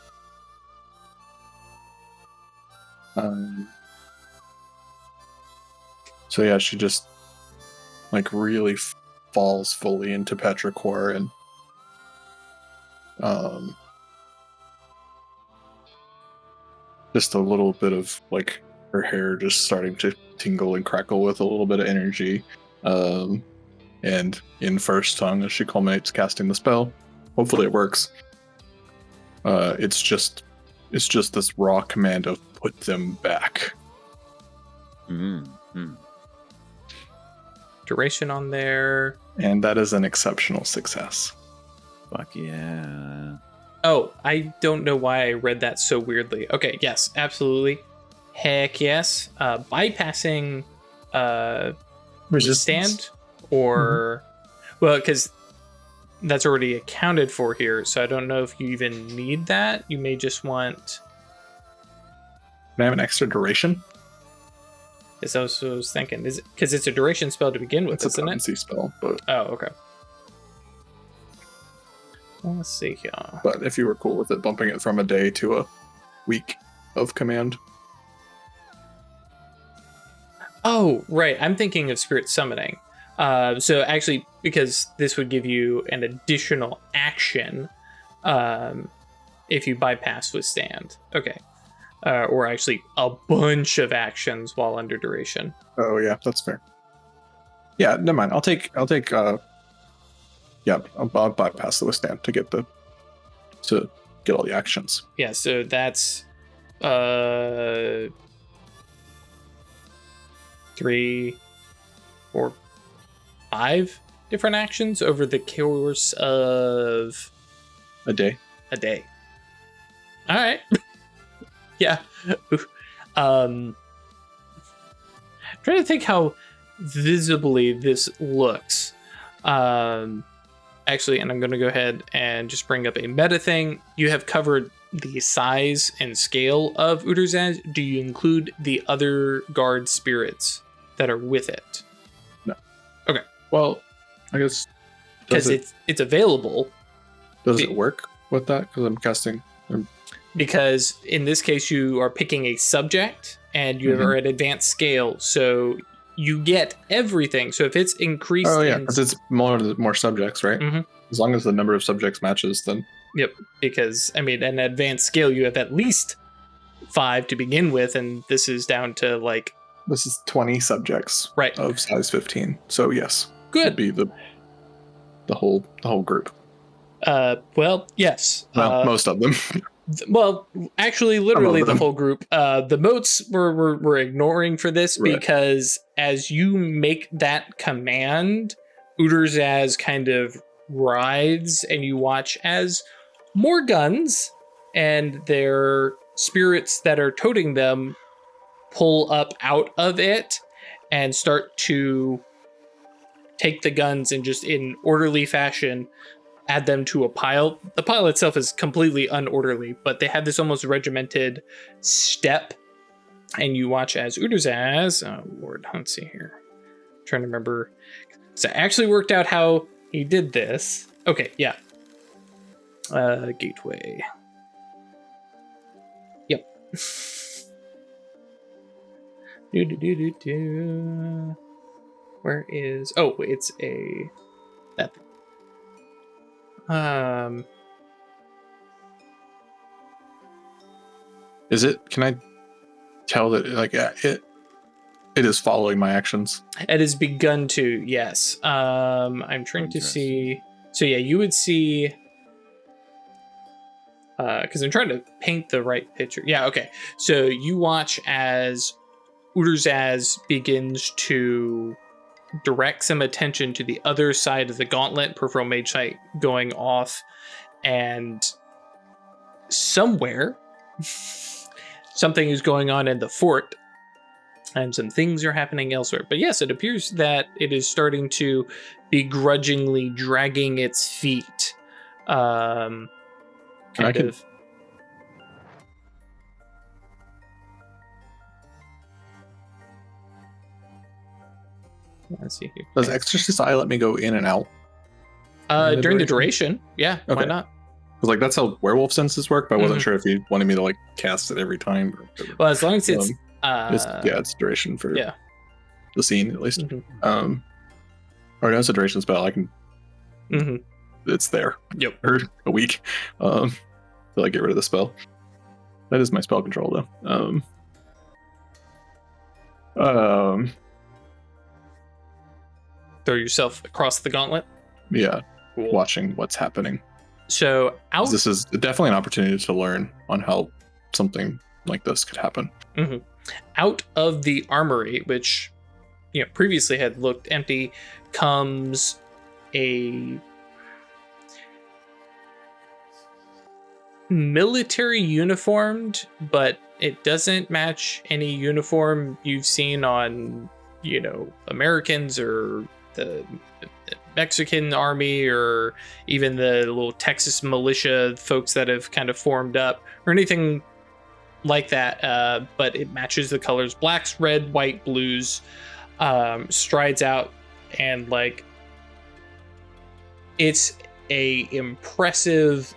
So yeah, she just like really falls fully into petrichor, and just a little bit of like her hair just starting to tingle and crackle with a little bit of energy, and in first tongue as she culminates casting the spell. Hopefully it works. It's just this raw command of put them back. Duration on there. And that is an exceptional success. Fuck yeah. Oh, I don't know why I read that so weirdly. Okay, yes, absolutely. Heck yes. Bypassing resistance or... Well, because that's already accounted for here, so I don't know if you even need that. You may just want... Can I have an extra duration? Is that what I was thinking? Is it because it's a duration spell to begin with, It's a isn't it? potency spell, but... Oh, okay. Well, let's see here. But if you were cool with it, bumping it from a day to a week. of command. Oh, right. I'm thinking of spirit summoning. So actually, because this would give you an additional action if you bypass withstand. Okay. Or actually a bunch of actions while under duration. Oh yeah, that's fair. Yeah, never mind. I'll bypass the withstand to get all the actions. Yeah, so that's 3, 4, 5 different actions over the course of A day. All right. Yeah. Trying to think how visibly this looks. Actually, and I'm going to go ahead and just bring up a meta thing. You have covered the size and scale of Uderzaz. Do you include the other guard spirits that are with it? No. Okay. Well, I guess because it's available. Does it work with that? Because I'm casting. Because in this case, you are picking a subject and you are at advanced scale, so you get everything. So if it's increased, because it's more subjects, right? Mm-hmm. As long as the number of subjects matches, then. Yep. Because I mean, an advanced scale, you have at least 5 to begin with, and this is down to like. This is 20 subjects, right, of size 15. So yes, good. It'd be the whole group. Well, yes. Well, most of them. Well, actually, literally the whole group. The motes we're ignoring for this because as you make that command, Uderzaz kind of writhes, and you watch as more guns and their spirits that are toting them pull up out of it and start to take the guns and just in orderly fashion add them to a pile. The pile itself is completely unorderly, but they have this almost regimented step, and you watch as Uderzaz, oh Lord, let's see here. I'm trying to remember. So I actually worked out how he did this. Okay, yeah. Gateway. Yep. Where is... Oh, it's a... that thing. Is it? Can I tell that it is following my actions? It has begun to, yes. I'm trying to see. So yeah, you would see. Because I'm trying to paint the right picture. Yeah, okay. So you watch as Uderzaz begins to direct some attention to the other side of the gauntlet, peripheral mage sight going off, and somewhere something is going on in the fort and some things are happening elsewhere. But yes, it appears that it is starting to begrudgingly dragging its feet. Let's see here. Does Exorcist Eye let me go in and out? During the duration, yeah, okay. Why not? Because that's how werewolf senses work, but I wasn't sure if you wanted me to cast it every time. Well, as long as it's it's duration for the scene at least. Or no, it's a duration spell. I can. It's there. Yep. For a week. Till I get rid of the spell. That is my spell control though. Throw yourself across the gauntlet. Yeah. Cool. Watching what's happening. So this is definitely an opportunity to learn on how something like this could happen. Out of the armory, which previously had looked empty, comes a military uniformed, but it doesn't match any uniform you've seen on Americans or the Mexican army or even the little Texas militia folks that have kind of formed up or anything like that, but it matches the colors: blacks, red, white, blues. Strides out, and it's a impressive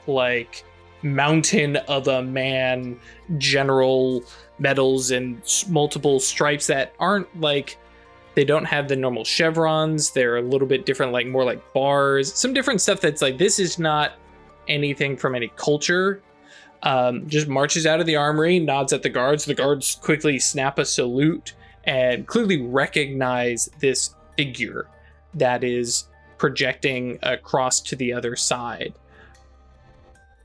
mountain of a man, general medals and multiple stripes that aren't like, they don't have the normal chevrons. They're a little bit different, like more like bars, some different stuff that's like, this is not anything from any culture. Just marches out of the armory, nods at the guards. The guards quickly snap a salute and clearly recognize this figure that is projecting across to the other side,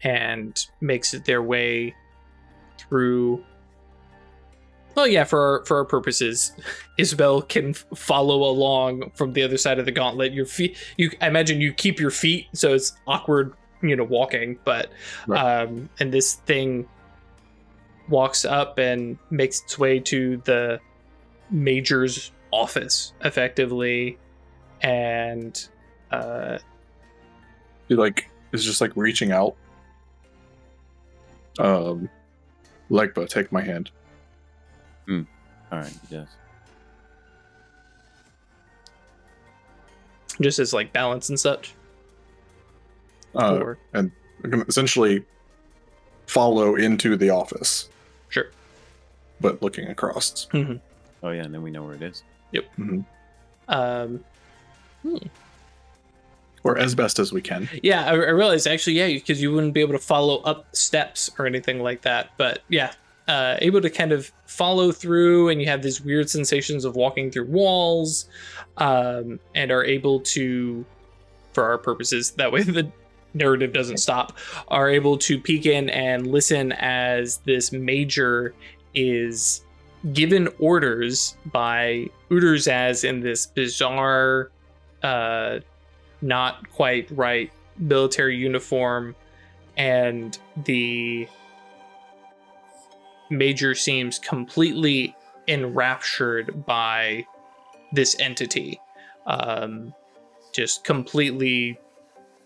and makes their way through. Well, yeah, for our purposes, Isabel can follow along from the other side of the gauntlet. Your feet, I imagine you keep your feet, so it's awkward, walking, but Right. And this thing walks up and makes its way to the major's office, effectively, and He like is just like reaching out. Legba, take my hand. All right, he does. just as like balance and such. Or And I'm gonna essentially follow into the office, sure. but looking across. Mm-hmm. Oh yeah, and then we know where it is. Um, Or as best as we can. yeah, I realized actually, yeah, because you wouldn't be able to follow up steps or anything like that. But yeah, able to kind of follow through, and you have these weird sensations of walking through walls, and are able to, for our purposes, that way the narrative doesn't stop, are able to peek in and listen as this major is given orders by Uderzaz in this bizarre, not quite right military uniform, and the major seems completely enraptured by this entity, just completely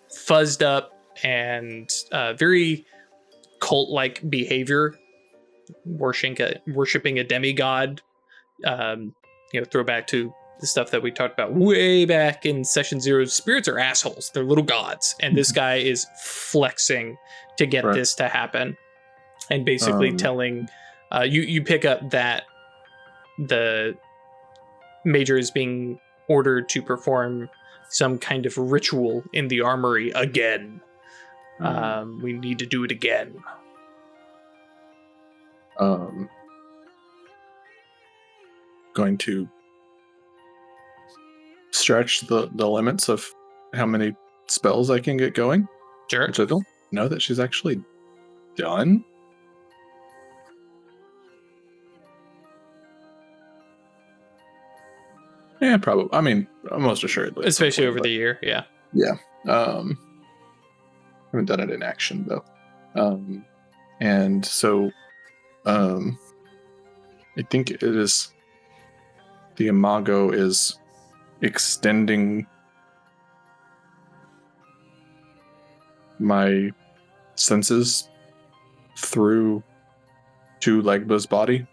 fuzzed up and very cult-like behavior, worshiping a demigod. Throwback to the stuff that we talked about way back in session 0. Spirits are assholes. They're little gods. And this guy is flexing to get Right. this to happen. And basically telling, you pick up that the major is being ordered to perform some kind of ritual in the armory again. We need to do it again. Going to stretch the limits of how many spells I can get going, Sure. which I don't know that she's actually done. Yeah, probably. I mean, most assuredly. at some Especially point, over but- the year, yeah. Haven't done it in action though. And so I think it is the imago is extending my senses through to Legba's body,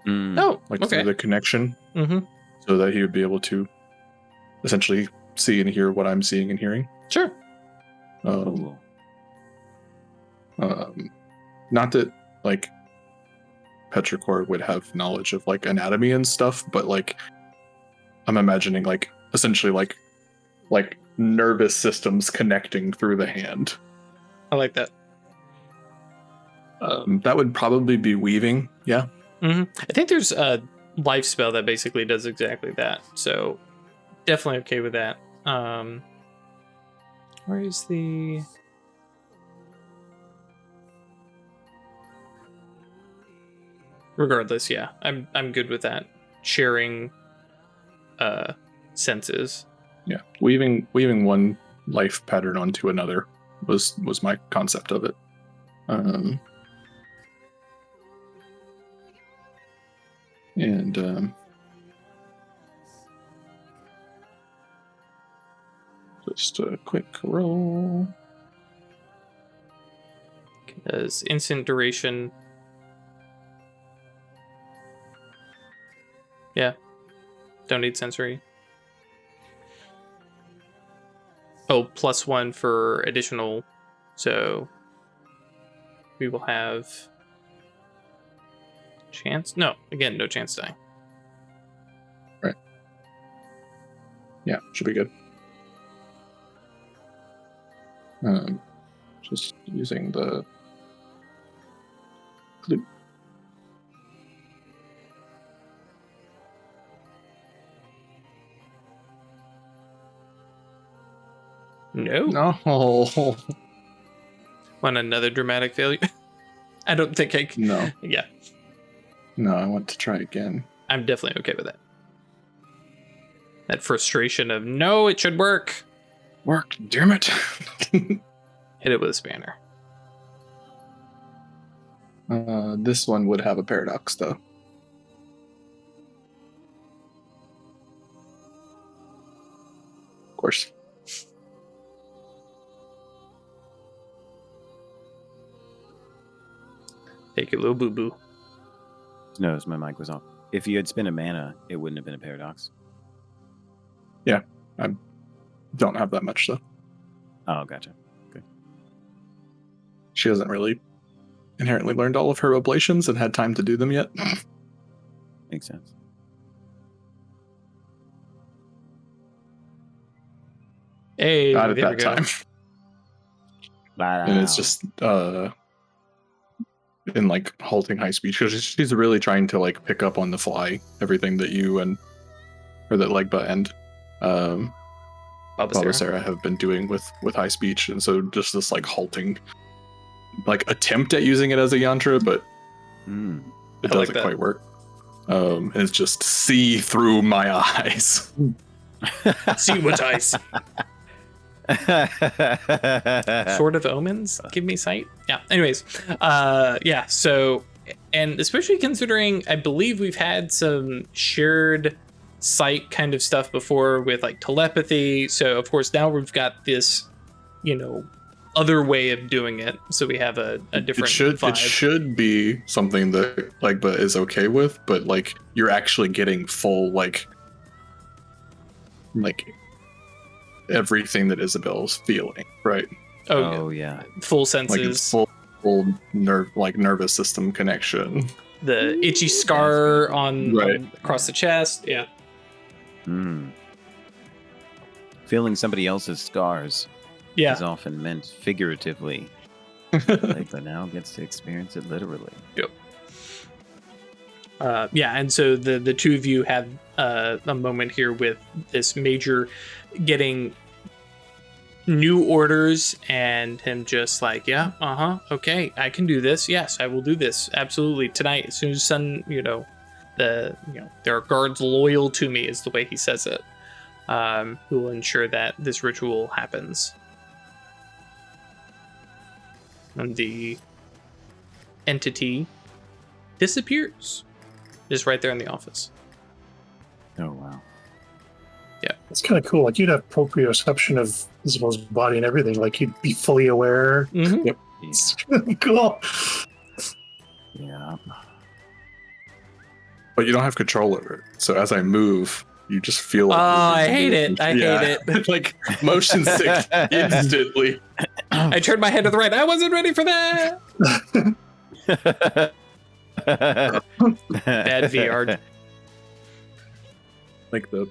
Oh, like okay. through the connection, Mm-hmm. so that he would be able to essentially see and hear what I'm seeing and hearing. Sure. Not that like Petrichor would have knowledge of like anatomy and stuff, but like I'm imagining like essentially like nervous systems connecting through the hand. I like that. That would probably be weaving. Yeah. I think there's a life spell that basically does exactly that. So definitely okay with that. Where is the... Regardless, yeah, I'm good with that. Sharing senses. Yeah. Weaving one life pattern onto another was my concept of it. Just a quick roll. Because instant duration. Yeah. Don't need sensory. Oh, +1 for additional. So we will have chance. No, again, no chance dying. Right. Yeah, should be good. Just using the clue. No. No. Want another dramatic failure? I don't think I can. No. Yeah, No, I want to try again. I'm definitely okay with that. That frustration of, no, it should work. Worked, damn it. Hit it with a spanner. This one would have a paradox, though. Of course. Take your little boo-boo. No, my mic was off. If you had spent a mana, it wouldn't have been a paradox. Don't have that much, though. Oh, gotcha. She hasn't really inherently learned all of her oblations and had time to do them yet. Makes sense. Hey, Not at there we that go. time. And it's just in like halting high speed because she's really trying to like pick up on the fly everything that you and or that Legba and Baba Sarah have been doing with high speech, and so just this like halting like attempt at using it as a yantra, but it I like doesn't that. quite work. And it's just see through my eyes. See what I see. Sort of omens give me sight. Yeah. Anyways, yeah. So, and especially considering, I believe we've had some shared sight kind of stuff before with like telepathy. So of course now we've got this, other way of doing it. So we have a different vibe. It should be something that Legba is okay with, but like you're actually getting full like everything that Isabel's feeling, right? Oh yeah. Full Like senses. it's full nervous system connection. The itchy scar Right. across the chest. Yeah. Feeling somebody else's scars Yeah. is often meant figuratively. But now gets to experience it literally. Yeah, and so the two of you have a moment here with this major getting new orders and him just like, yeah, okay, I can do this. Yes, I will do this. Absolutely. Tonight, as soon as sun, there are guards loyal to me is the way he says it. Who will ensure that this ritual happens. And the entity disappears. Just right there in the office. Oh wow. It's kind of cool. Like you'd have proprioception of Isabel's body and everything. Like you'd be fully aware. Mm-hmm. Yep. It's really cool. Yeah. But you don't have control over it. So as I move, you just feel like I hate it. I hate it. Like motion sick instantly. I turned my head to the right. I wasn't ready for that. Bad VR. Like the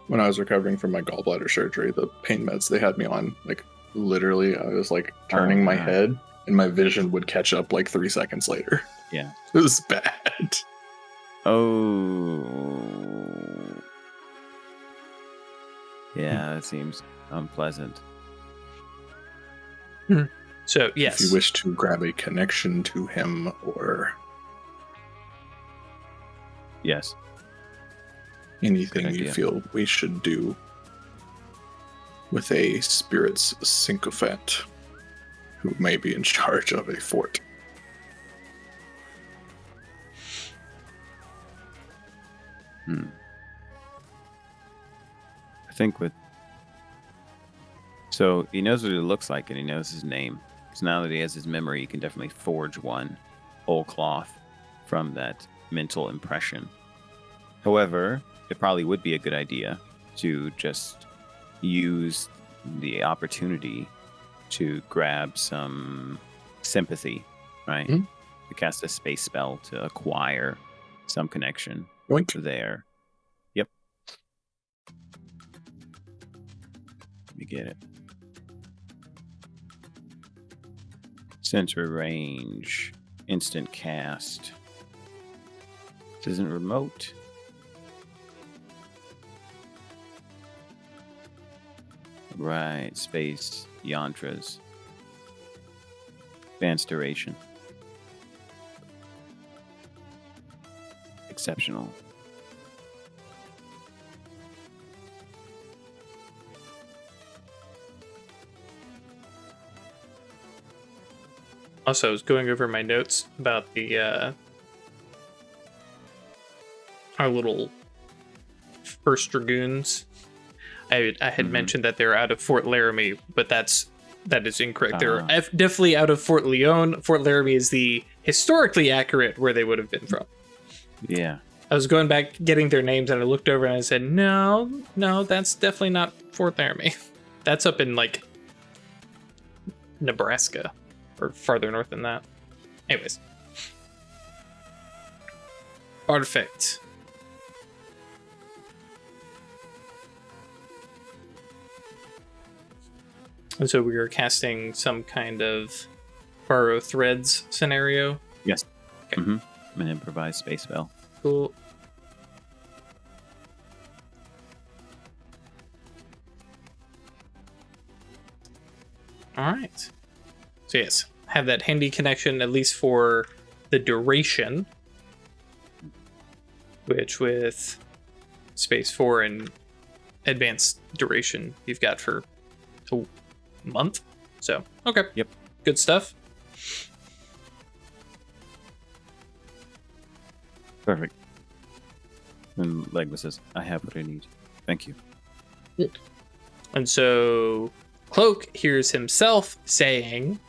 when I was recovering from my gallbladder surgery, the pain meds they had me on, like literally I was like turning my head and my vision would catch up like 3 seconds later. Yeah. It was bad. Oh. Yeah, that seems unpleasant. So, yes. If you wish to grab a connection to him or Yes. anything Good you idea. feel we should do with a spirit's sycophant who may be in charge of a fort. I think so he knows what it looks like and he knows his name. So now that he has his memory, he can definitely forge one whole cloth from that mental impression. However, it probably would be a good idea to just use the opportunity to grab some sympathy, right? Mhm. To cast a space spell to acquire some connection Yoink. there. Yep. Let me get it. Sensory range. Instant cast. This isn't remote. Right, space, yantras. Advanced duration. Exceptional. Also, I was going over my notes about the our little first dragoons. I had mentioned that they're out of Fort Laramie, but that is incorrect. They're definitely out of Fort Lyon. Fort Laramie is the historically accurate where they would have been from. Yeah. I was going back getting their names, and I looked over and I said, no, that's definitely not Fort Laramie. That's up in like Nebraska or farther north than that. Anyways, artifact. And so we are casting some kind of borrow threads scenario. Yes. Okay. Mm-hmm. An improvised space spell. Cool. All right. So yes, have that handy connection at least for the duration, which with space 4 and advanced duration you've got for a month. So okay. Yep. Good stuff. Perfect. And Legba says, I have what I need. Thank you. And so Cloak hears himself saying,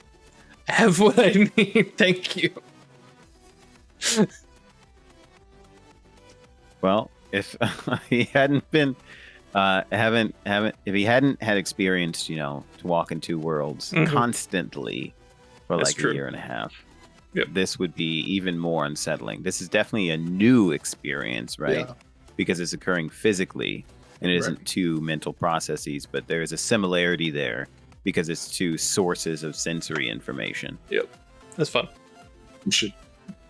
I have what I need, thank you. Well, if he hadn't been if he hadn't had experience, to walk in two worlds constantly for That's like true. a year and a half, Yep. this would be even more unsettling. This is definitely a new experience, right? Yeah. Because it's occurring physically and it isn't two mental processes, but there is a similarity there because it's two sources of sensory information. Yep. That's fun. You should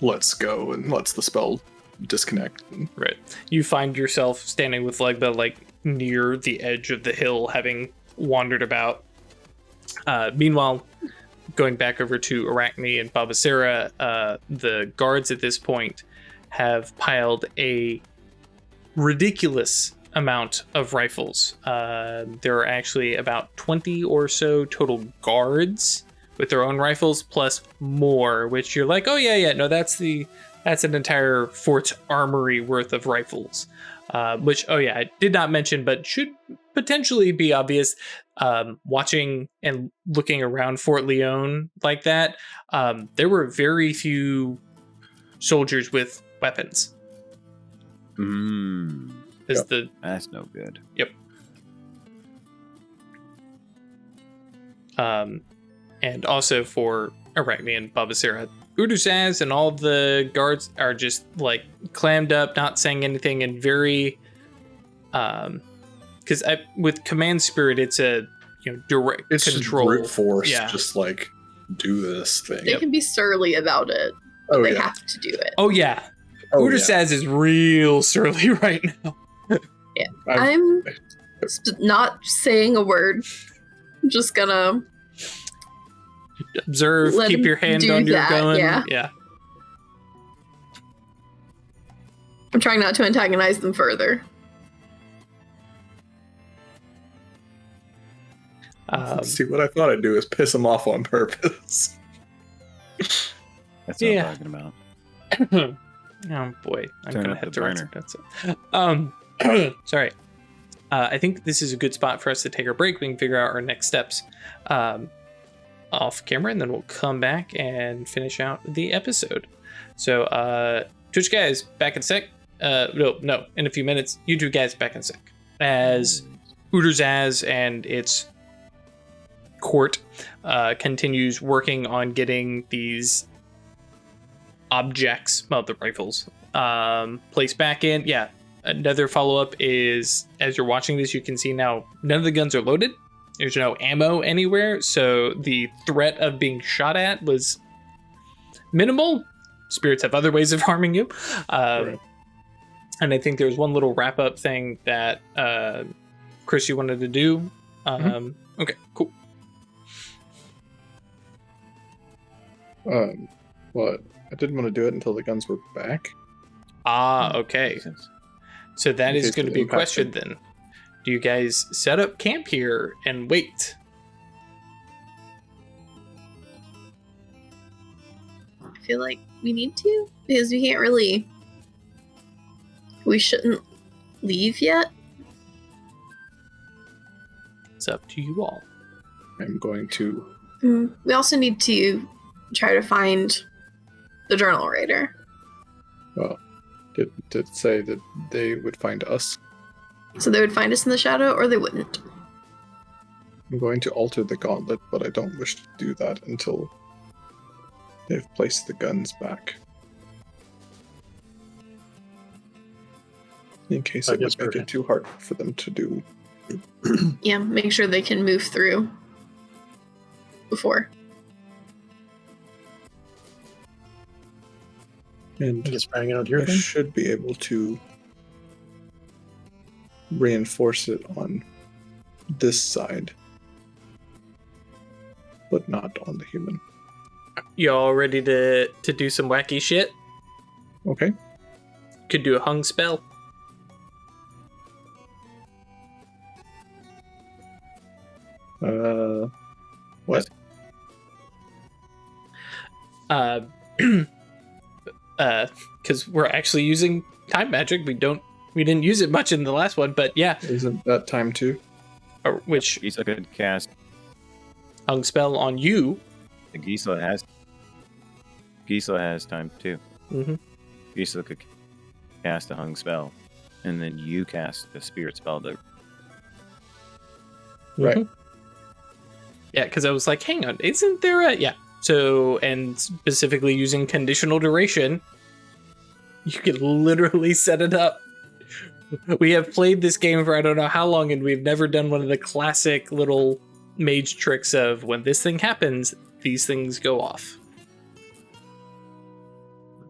let's go and lets the spell disconnect. Right. You find yourself standing with Legba like near the edge of the hill, having wandered about. Meanwhile, going back over to Arachne and Babasera, the guards at this point have piled a ridiculous amount of rifles. There are actually about 20 or so total guards with their own rifles, plus more, which you're like, oh yeah, no, that's an entire fort's armory worth of rifles. Which, I did not mention, but should potentially be obvious. Watching and looking around Fort Lyon like that, there were very few soldiers with weapons. That's no good. Yep. And also for Arachne and Babasera, Udusaz and all the guards are just like clammed up, not saying anything, and very because with command spirit it's a direct It's control. just brute force. Yeah. Just like do this thing. They can be surly about it, but Oh they yeah. have to do it. Oh yeah. Oh, yeah. Udusaz is real surly right now. I'm not saying a word. I'm just gonna Observe, Let keep him your hand do on your that, gun. yeah. I'm trying not to antagonize them further. See, what I thought I'd do is piss him off on purpose. That's what Yeah. I'm talking about. Oh boy, I'm Turn gonna up have the to write burner. some notes. Sorry. I think this is a good spot for us to take our break. We can figure out our next steps off camera, and then we'll come back and finish out the episode. So, Twitch guys, back in a sec. No, in a few minutes. YouTube guys, back in a sec. As Udusaz and its court continues working on getting these objects, well, the rifles, placed back in. Yeah, another follow-up is, as you're watching this, you can see now none of the guns are loaded. There's no ammo anywhere, so the threat of being shot at was minimal. Spirits have other ways of harming you. Right. And I think there's one little wrap-up thing that Chris, you wanted to do. Okay, cool. Well, I didn't want to do it until the guns were back. Okay. Makes sense. So that In is case going to it be a impacted. question then. Do you guys set up camp here and wait? I feel like we need to, because we can't really. We shouldn't leave yet. It's up to you all. I'm going to. We also need to try to find the journal writer. Well, did it say that they would find us? So they would find us in the shadow, or they wouldn't. I'm going to alter the gauntlet, but I don't wish to do that until they've placed the guns back. In case I it guess would make we're- it too hard for them to do. Yeah, make sure they can move through before. And I guess we're hanging out here I then. should be able to reinforce it on this side, but not on the human. You all ready to do some wacky shit? Okay. Could do a hung spell. What? Because we're actually using time magic. We didn't use it much in the last one, but yeah. Isn't that time too? Or which Gisela could cast. hung spell on you. Gisela has time too. Mm-hmm. Gisela could cast a hung spell, and then you cast the spirit spell to. Right. Yeah, because I was like, hang on, isn't there a... Yeah. So, and specifically using conditional duration, you could literally set it up. We have played this game for I don't know how long, and we've never done one of the classic little mage tricks of when this thing happens, these things go off.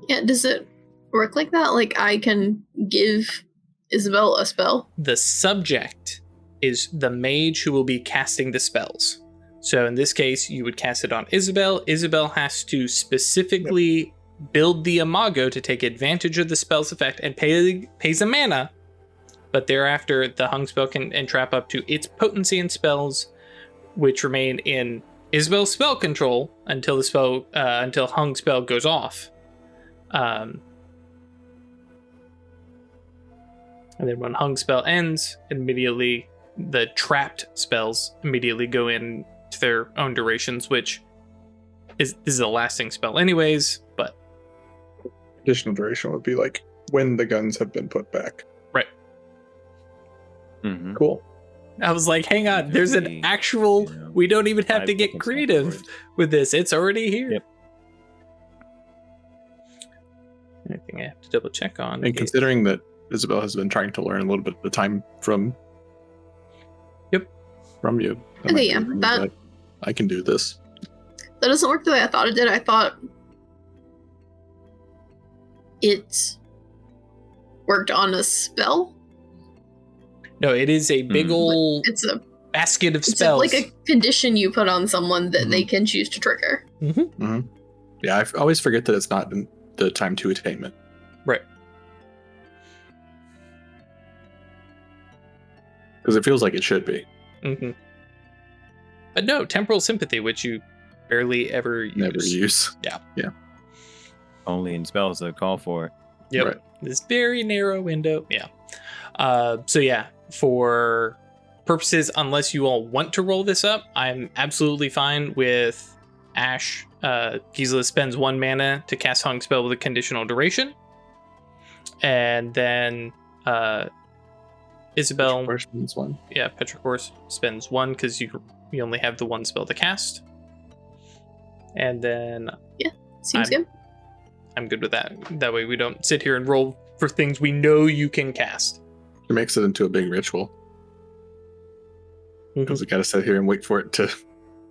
Yeah, does it work like that? Like, I can give Isabel a spell? The subject is the mage who will be casting the spells. So in this case, you would cast it on Isabel. Isabel has to specifically build the imago to take advantage of the spell's effect and pays a mana. But thereafter, the hung spell can entrap up to its potency and spells, which remain in Isabel's spell control until the spell until hung spell goes off. And then when hung spell ends, immediately the trapped spells immediately go in to their own durations, which is a lasting spell anyways, but Additional duration would be like when the guns have been put back. right. Mm-hmm. Cool. I was like, hang on, there's an actual, we don't even have to get creative with this. It's already here. Yep. Anything I have to double check on? And considering that Isabel has been trying to learn a little bit of the time from from you. that Okay, might yeah, be that- I can do this. That doesn't work the way I thought it did. I thought it worked on a spell. No, it is a big ol' It's a basket of it's spells. like a condition you put on someone that they can choose to trigger. Yeah, I always forget that it's not in the time to attainment. Right. Because it feels like it should be. Mm-hmm. But no, temporal sympathy, which you barely ever use. Never use. Only in spells that call for it. Yep. Right. This very narrow window. Yeah. So yeah, for purposes, unless you all want to roll this up, I'm absolutely fine with Ash. Gisela spends 1 mana to cast Hung Spell with a conditional duration. And then Isabel, First means one. yeah, Petrichor spends 1 because you you only have the one spell to cast. And then Seems good. I'm good with that. That way we don't sit here and roll for things we know you can cast. It makes it into a big ritual. Because we gotta sit here and wait for it to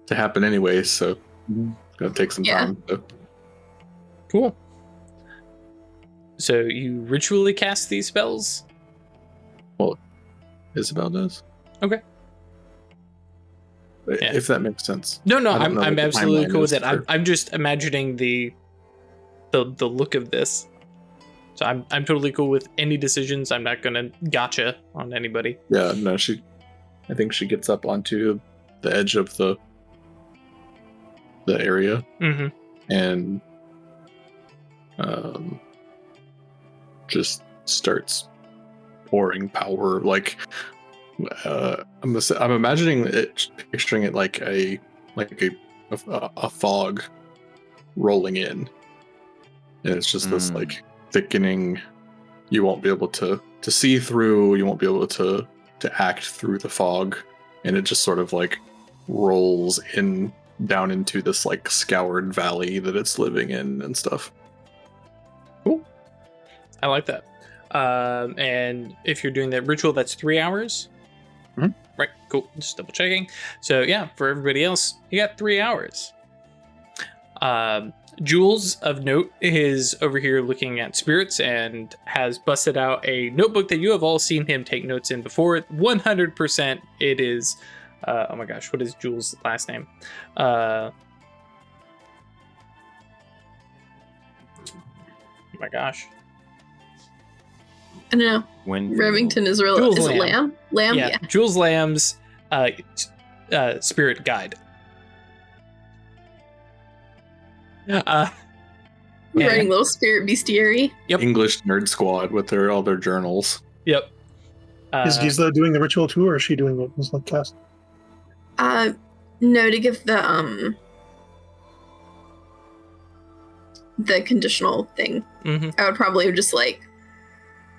happen anyway, so it's gonna take some time. So. Cool. So you ritually cast these spells? Well, Isabel does. Okay. Yeah. If that makes sense. No, I don't know I'm what the absolutely timeline cool with is it. for- I'm just imagining the look of this. So I'm totally cool with any decisions. I'm not gonna gotcha on anybody. Yeah, no, I think she gets up onto the edge of the area Mm-hmm. and just starts pouring power. Like I'm imagining it, picturing it like a fog rolling in, and it's just this like thickening. You won't be able to see through. You won't be able to act through the fog, and it just sort of like rolls in down into this like scoured valley that it's living in and stuff. Cool. I like that. And if you're doing that ritual, that's 3 hours. Mhm. Right. Cool. Just double checking. So yeah, for everybody else, you got 3 hours. Jules of note is over here looking at spirits and has busted out a notebook that you have all seen him take notes in before. 100% it is, oh my gosh, what is Jules' last name? Oh my gosh. I don't know. When Remington is real. Jules Is it Lamb. Lamb? Yeah, Jules Lamb's spirit guide. We're Yeah. writing little spirit bestiary. Yep. English nerd squad with all their journals. Yep. Is Gisela doing the ritual too, or is she doing what was like cast? No, to give the conditional thing. Mhm. I would probably have just like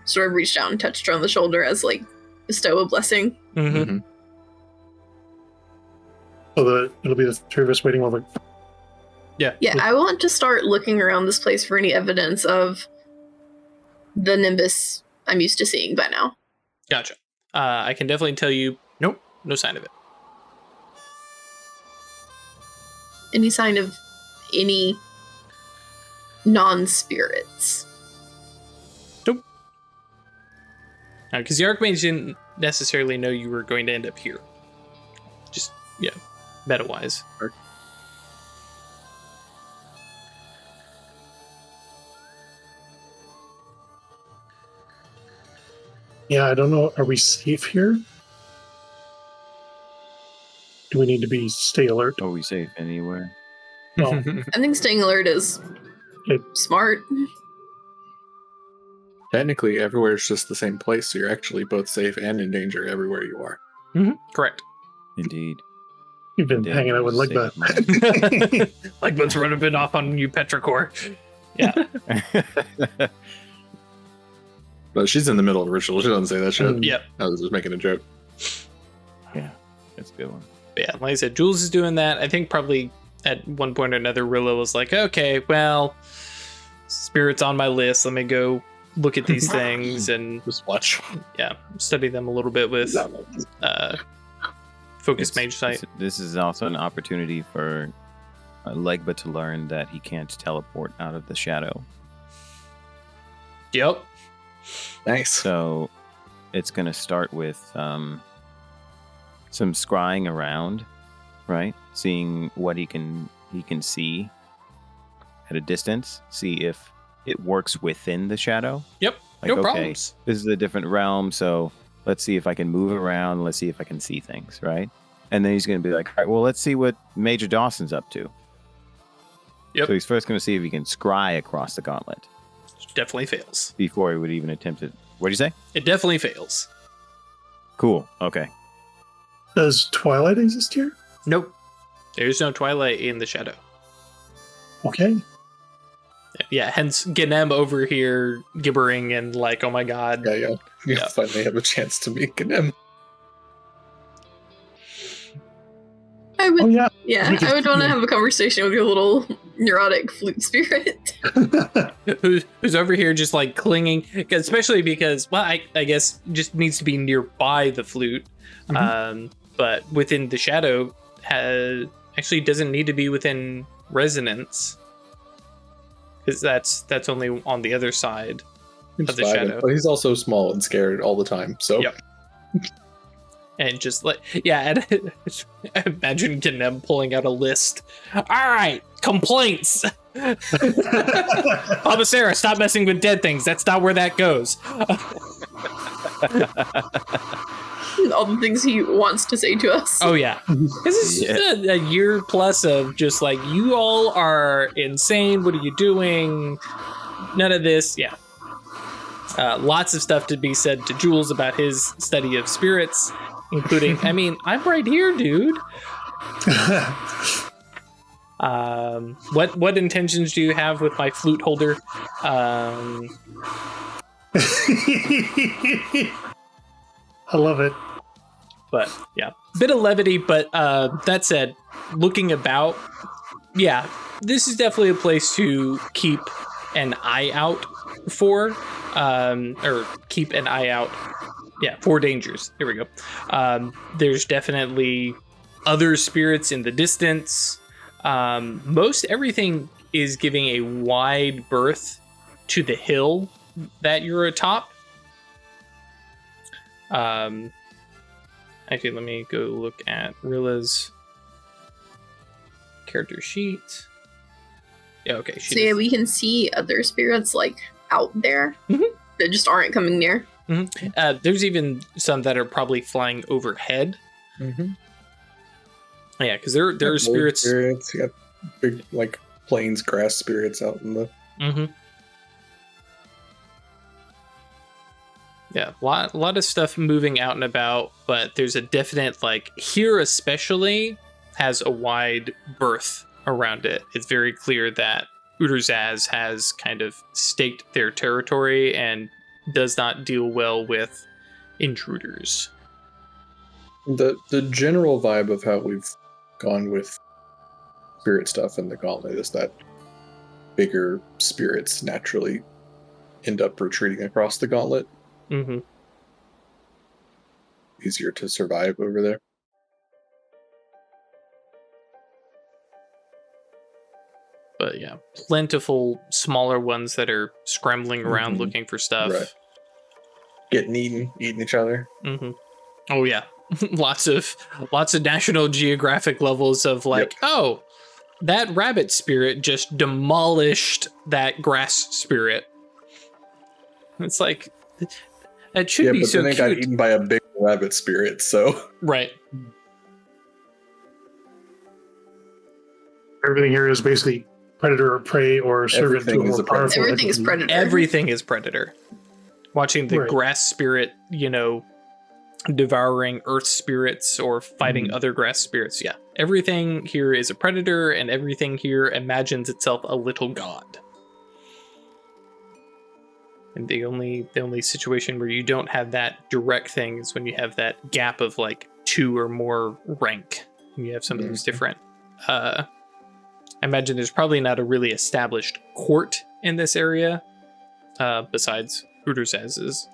sort of reached out and touched her on the shoulder as like bestow a blessing. Mhm. Mm-hmm. So it'll be the three of us waiting over. Yeah. Yeah, I want to start looking around this place for any evidence of the Nimbus I'm used to seeing by now. Gotcha. I can definitely tell you, nope, no sign of it. Any sign of any non-spirits. Because the Archmage didn't necessarily know you were going to end up here. Just, yeah, meta-wise. Yeah, I don't know. Are we safe here? Do we need to stay alert? Are we safe anywhere? No. I think staying alert is smart. Technically, everywhere is just the same place, so you're actually both safe and in danger everywhere you are. Correct. Indeed. You've been Damn, hanging out with just Legba. save Like what's running off on you, Petrichor. Yeah. money. But she's in the middle of the ritual. She doesn't say that shit. Yep. I was just making a joke. Yeah, that's a good one. Yeah, like I said, Jules is doing that. I think probably at one point or another, Rilla was like, okay, well, spirits on my list. Let me go look at these things and Just watch. study them a little bit with Focus Mage Sight. This is also an opportunity for Legba to learn that he can't teleport out of the shadow. Yep. Nice. So it's going to start with some scrying around, right? Seeing what he can see at a distance. See if it works within the shadow. Yep. Like, No okay, problems. this is a different realm, so let's see if I can move around. Let's see if I can see things, right? And then he's going to be like, all right, well, let's see what Major Dawson's up to. Yep. So he's first going to see if he can scry across the gauntlet Definitely fails. before he would even attempt it. What did you say? It definitely fails. Cool. Okay. Does Twilight exist here? Nope. There's no Twilight in the shadow. Okay. Yeah, hence Ganem over here gibbering and like, oh my god. Yeah. You Yeah. finally have a chance to meet him. I would, Oh yeah. yeah, We could- I would want to yeah. have a conversation with your little neurotic flute spirit. who's over here just like clinging, especially because, well, I guess just needs to be nearby the flute. But within the shadow actually doesn't need to be within resonance, because that's only on the other side of the shadow. But he's also small and scared all the time. So Yep. And just like, yeah, and imagine them pulling out a list. All right, complaints. Papa Sarah, stop messing with dead things. That's not where that goes. All the things he wants to say to us. Oh yeah, this is a year plus of just like, you all are insane. What are you doing? None of this. Yeah. Lots of stuff to be said to Jules about his study of spirits, including, I mean, I'm right here, dude. What intentions do you have with my flute holder? I love it. But yeah, bit of levity. But that said, looking about, yeah, this is definitely a place to keep an eye out for, or keep an eye out. Yeah, for dangers. Here we go. There's definitely other spirits in the distance. Most everything is giving a wide berth to the hill that you're atop. Actually, let me go look at Rilla's character sheet. Yeah, okay. So yeah, we can see other spirits like out there that just aren't coming near. There's even some that are probably flying overhead. Yeah, because there are spirits. You got big like plains grass spirits out in the. Yeah, a lot of stuff moving out and about, but there's a definite, like, here especially has a wide berth around it. It's very clear that Uterzaz has kind of staked their territory and does not deal well with intruders. The general vibe of how we've gone with spirit stuff in the Gauntlet is that bigger spirits naturally end up retreating across the Gauntlet. Easier to survive over there. But yeah, plentiful smaller ones that are scrambling around looking for stuff. Right. Getting eating each other. Oh yeah, lots of National Geographic levels of like, oh, that rabbit spirit just demolished that grass spirit. It's like, that should be so cute. Then they got eaten by a big rabbit spirit, so. Right. Everything here is basically predator or prey or servant to a more powerful. Everything is predator. Everything is predator. Watching the grass spirit, devouring earth spirits or fighting other grass spirits. Yeah. Everything here is a predator, and everything here imagines itself a little god. And the only situation where you don't have that direct thing is when you have that gap of like 2 or more rank. You have some of those different. I imagine there's probably not a really established court in this area, besides Uterzaz's.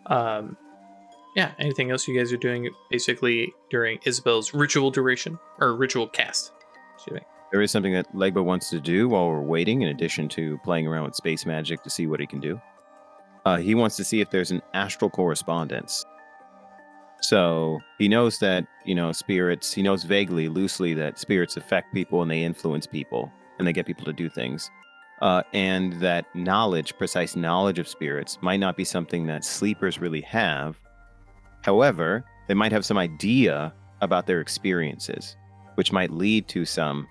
Yeah. Anything else you guys are doing basically during Isabel's ritual duration or ritual cast? Excuse me. There is something that Legba wants to do while we're waiting, in addition to playing around with space magic to see what he can do. He wants to see if there's an astral correspondence. So he knows that, spirits, he knows vaguely, loosely, that spirits affect people and they influence people and they get people to do things. And that precise knowledge of spirits might not be something that sleepers really have. However, they might have some idea about their experiences, which might lead to some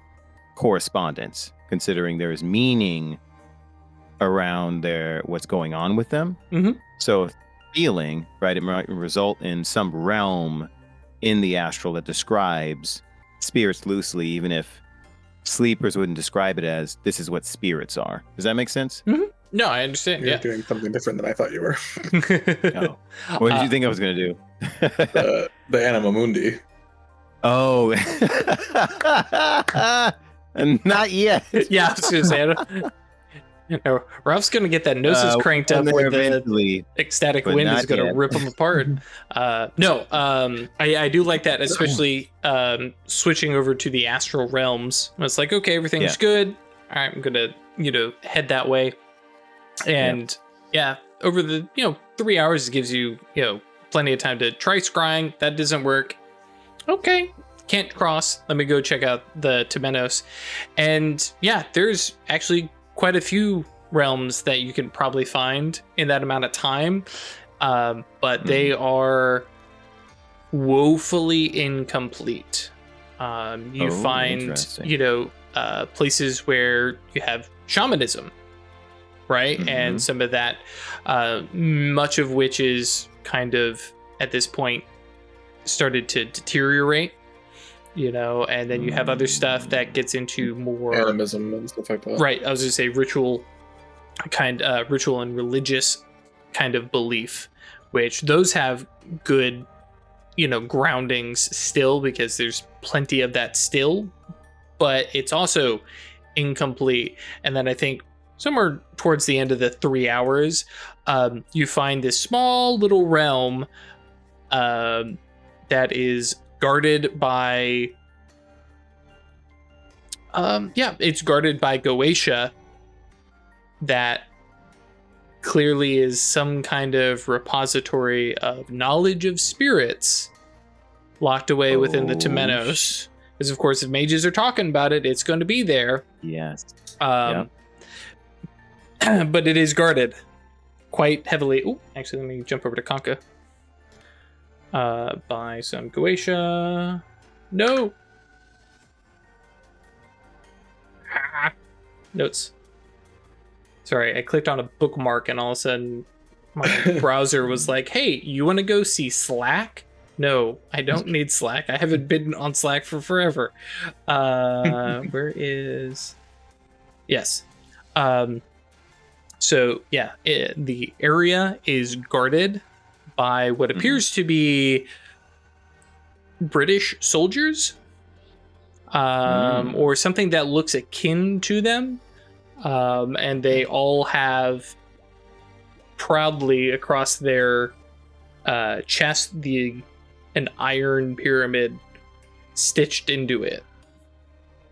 correspondence, considering there is meaning around what's going on with them. So feeling, right, it might result in some realm in the astral that describes spirits loosely, even if sleepers wouldn't describe it as this is what spirits are. Does that make sense? No, I understand. You're doing something different than I thought you were. Oh. What did you think I was going to do? The Anima Mundi. Oh, not yet. Yeah, I was gonna say. No, Ralph's gonna get that noses cranked up there where the eventually, ecstatic but wind is not gonna yet. rip them apart. No, I do like that, especially switching over to the astral realms. It's like, okay, everything's good. All right, I'm gonna head that way, and over the 3 hours it gives you plenty of time to try scrying. That doesn't work. Okay, can't cross. Let me go check out the Temenos, and there's actually quite a few realms that you can probably find in that amount of time, but they are woefully incomplete. You find places where you have shamanism, right? And some of that, much of which is kind of at this point started to deteriorate, and then you have other stuff that gets into more animism and stuff like that. Right, I was gonna say ritual and religious kind of belief, which those have good, groundings still, because there's plenty of that still, but it's also incomplete. And then I think somewhere towards the end of the 3 hours, you find this small little realm that is guarded by it's guarded by Goche, that clearly is some kind of repository of knowledge of spirits locked away within the Temenos. Because of course, if mages are talking about it, it's going to be there. Yes. But it is guarded quite heavily. Oh, actually, let me jump over to Conka. By some Goetia. No. Notes. Sorry, I clicked on a bookmark and all of a sudden my browser was like, hey, you want to go see Slack? No, I don't need Slack. I haven't been on Slack for forever. Where is... Yes. So, the area is guarded by what appears to be British soldiers, or something that looks akin to them. And they all have proudly across their chest an iron pyramid stitched into it.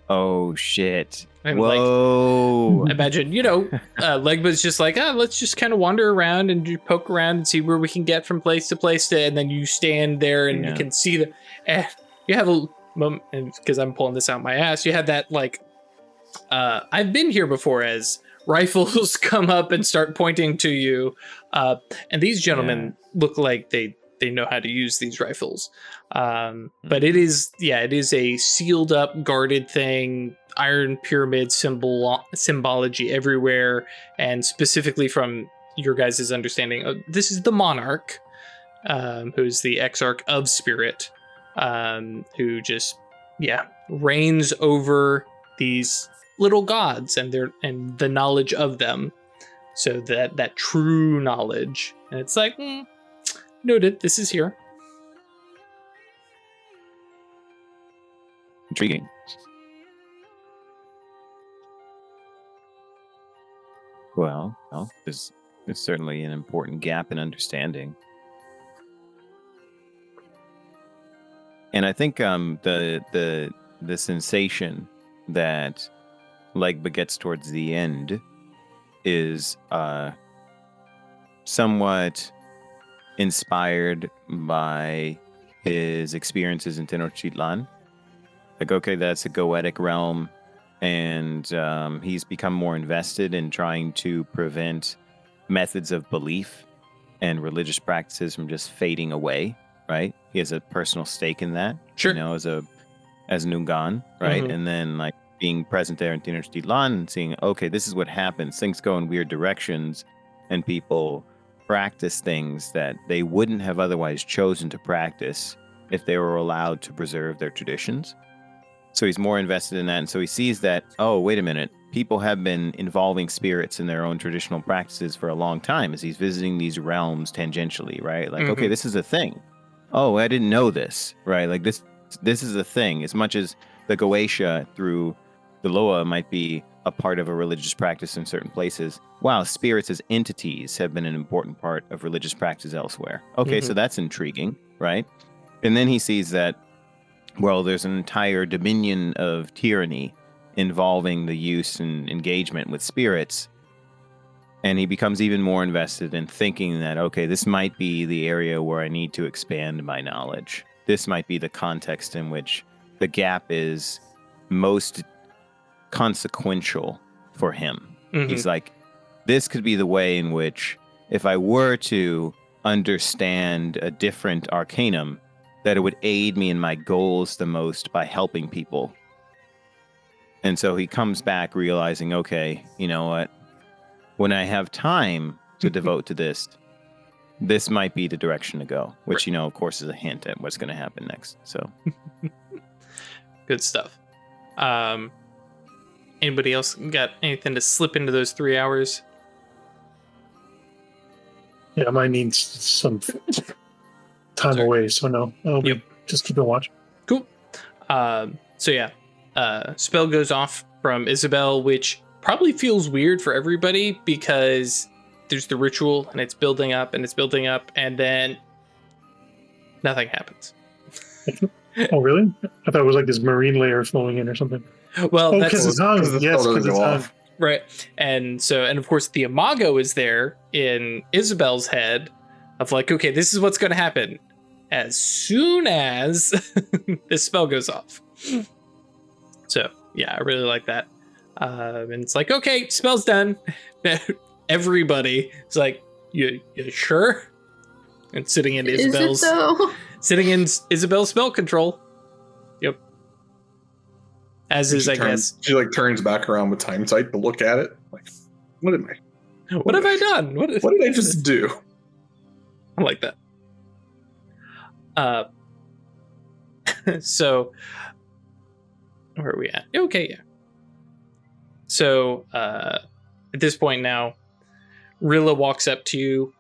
Oh shit. And whoa. Imagine, Legba's just like, let's just kind of wander around and poke around and see where we can get from place to place, and then you stand there and you can see and you have a moment, because I'm pulling this out my ass, you have that I've been here before as rifles come up and start pointing to you, and these gentlemen look like they know how to use these rifles, but it is a sealed up, guarded thing, iron pyramid symbology everywhere, and specifically from your guys' understanding, this is the monarch, who's the exarch of spirit, who just reigns over these little gods and the knowledge of them, so that true knowledge. And it's like, noted, this is here. Intriguing. Well, there's certainly an important gap in understanding. And I think the sensation that Legba gets towards the end is somewhat inspired by his experiences in Tenochtitlan. Like, okay, that's a Goetic realm, and he's become more invested in trying to prevent methods of belief and religious practices from just fading away, right? He has a personal stake in that, sure, as an Ungan, right? Mm-hmm. And then, like, being present there in Tenochtitlan and seeing, okay, this is what happens. Things go in weird directions, and people practice things that they wouldn't have otherwise chosen to practice if they were allowed to preserve their traditions. So he's more invested in that. And so he sees that, oh, wait a minute, people have been involving spirits in their own traditional practices for a long time as he's visiting these realms tangentially, right? Like, okay, this is a thing. Oh, I didn't know this, right? Like, this this is the thing. As much as the Goetia through the Loa might be a part of a religious practice in certain places, wow, spirits as entities have been an important part of religious practice elsewhere. Okay, so that's intriguing, right? And then he sees that, well, there's an entire dominion of tyranny involving the use and engagement with spirits. And he becomes even more invested in thinking that, okay, this might be the area where I need to expand my knowledge. This might be the context in which the gap is most consequential for him. He's like, this could be the way in which, if I were to understand a different arcanum, that it would aid me in my goals the most by helping people. And so he comes back realizing, okay, you know what? When I have time to devote to this, this might be the direction to go, which, of course, is a hint at what's going to happen next. So good stuff. Anybody else got anything to slip into those 3 hours? Yeah, I might need some time away, so no. Just keep it watching. Cool. Spell goes off from Isabel, which probably feels weird for everybody because there's the ritual and it's building up and then nothing happens. Oh, really? I thought it was like this marine layer flowing in or something. Well, that's because it's hung. Yes, because it's hung. Right. And of course, the imago is there in Isabel's head of like, okay, this is what's going to happen as soon as this spell goes off. So, yeah, I really like that. And it's like, okay, spell's done. Everybody is like, you sure? And sitting in Isabel's spell control. Yep. As is, I guess. She like turns back around with time sight to look at it. Like, what have I done? What did I just do? I like that. So where are we at? Okay, yeah. So at this point now, Rilla walks up to you,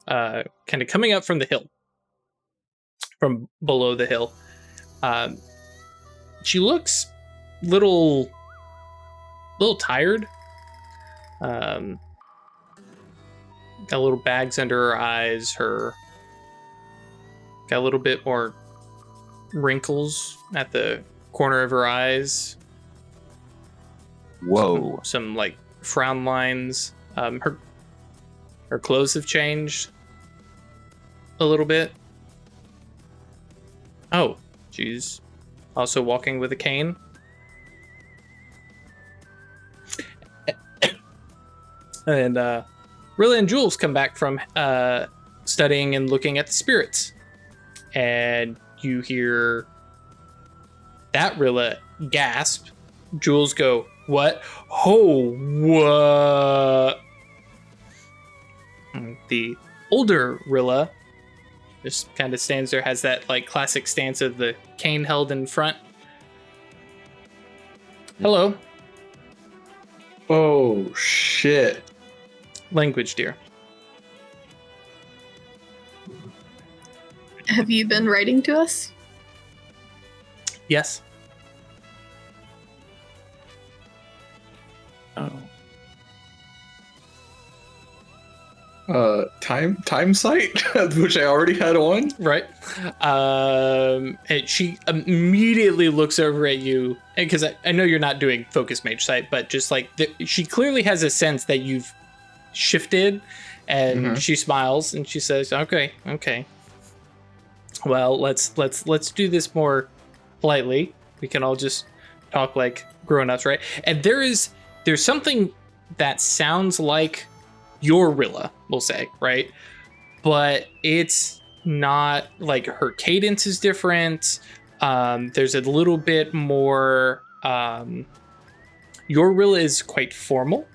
kind of coming up from the hill, from below the hill. She looks little tired. Got little bags under her eyes. Got a little bit more wrinkles at the corner of her eyes. Whoa. Some like frown lines. Her clothes have changed a little bit. Oh, she's also walking with a cane. And Rilla and Jules come back from studying and looking at the spirits. And you hear that Rilla gasp. Jules go, what? Oh, what? The older Rilla just kind of stands there, has that like classic stance of the cane held in front. Hello. Oh, shit. Language, dear. Have you been writing to us? Yes. Oh. Time sight, which I already had on. Right. And she immediately looks over at you, because I know you're not doing focus mage sight, but just like she clearly has a sense that you've shifted, and she smiles and she says, "Okay. Well, let's do this more politely. We can all just talk like grown-ups, right?" And there's something that sounds like your Rilla, we'll say, right? But it's not, like, her cadence is different. There's a little bit more, your Rilla is quite formal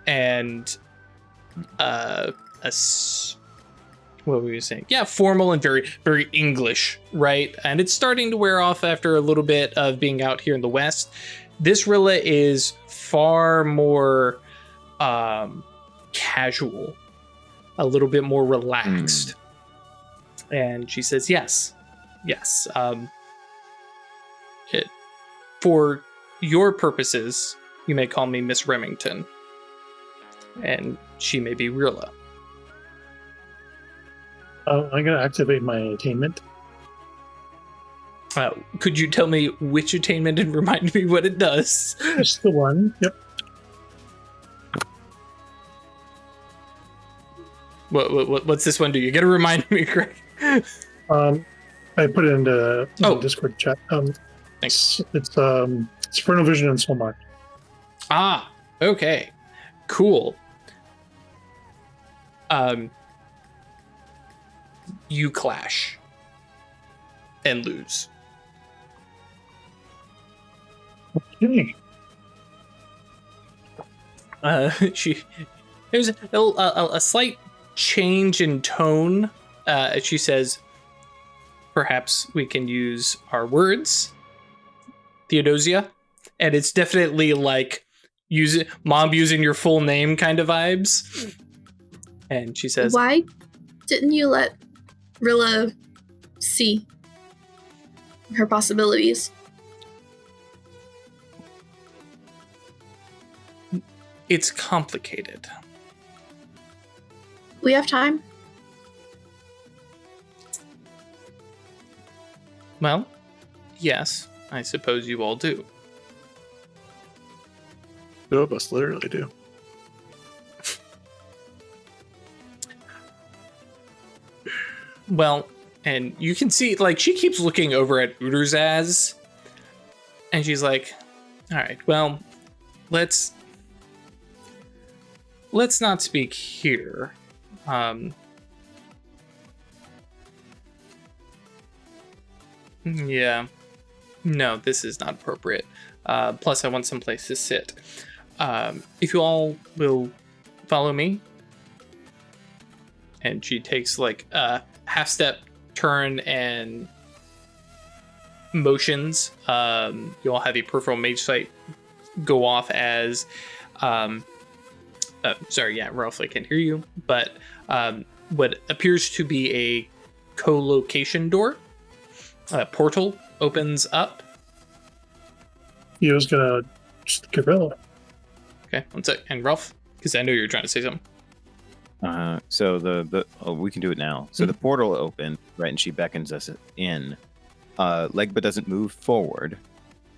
and what were you saying? Yeah, formal and very, very English, right? And it's starting to wear off after a little bit of being out here in the West. This Rilla is far more casual, a little bit more relaxed. And she says, yes. For your purposes, you may call me Miss Remington. And she may be Rilla. I'm going to activate my attainment. Could you tell me which attainment and remind me what it does? Just the one. Yep. What's this one do? You got to remind me, Greg. I put it into the Discord chat. Thanks. It's Supernal Vision and Soul Mark. Ah, okay. Cool. You clash and lose. Okay. There's a slight change in tone. She says, perhaps we can use our words, Theodosia. And it's definitely like mom using your full name kind of vibes. And she says, why didn't you let Rilla see her possibilities? it's complicated. We have time. Well, yes, I suppose you all do. Two of us literally do. Well, and you can see, like, she keeps looking over at Uderzaz, and she's like, all right, well, let's not speak here. Yeah. No, this is not appropriate. Plus, I want someplace to sit. If you all will follow me. And she takes, like, a half-step turn and motions. You all have a peripheral mage sight go off as... sorry, yeah, Ralph, I can't hear you. But what appears to be a co-location door. A portal opens up. He was gonna just gorilla. Okay, one sec. And Ralph, because I know you're trying to say something. So we can do it now. So the portal opened, right, and she beckons us in. Legba doesn't move forward,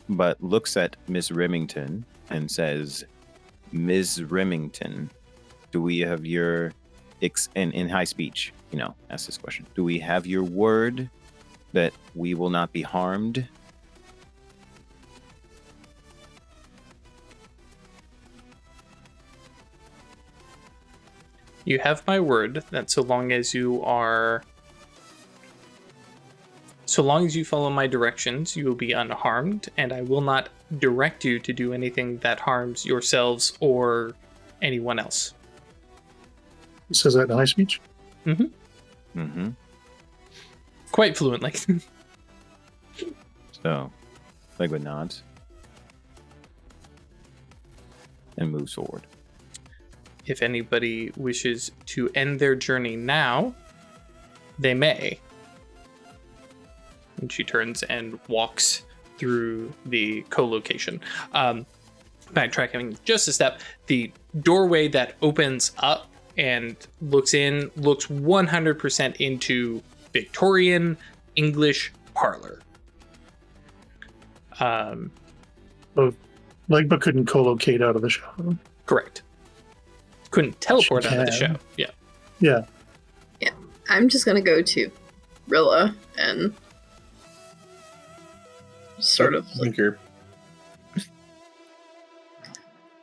but looks at Ms. Remington and says, Ms. Remington, do we have your in high speech, ask this question. Do we have your word that we will not be harmed? You have my word that so long as you follow my directions, you will be unharmed, and I will not direct you to do anything that harms yourselves or anyone else. He says that in high speech? Mm-hmm. Mm-hmm. Quite fluently. So, Legba nods and moves forward. If anybody wishes to end their journey now, they may. And she turns and walks through the co-location. Backtracking just a step, the doorway that opens up and looks 100% into Victorian English parlor. Legba couldn't co-locate out of the show. Correct. Couldn't teleport out of the show. Yeah. Yeah. Yeah. I'm just gonna go to Rilla and sort of like you're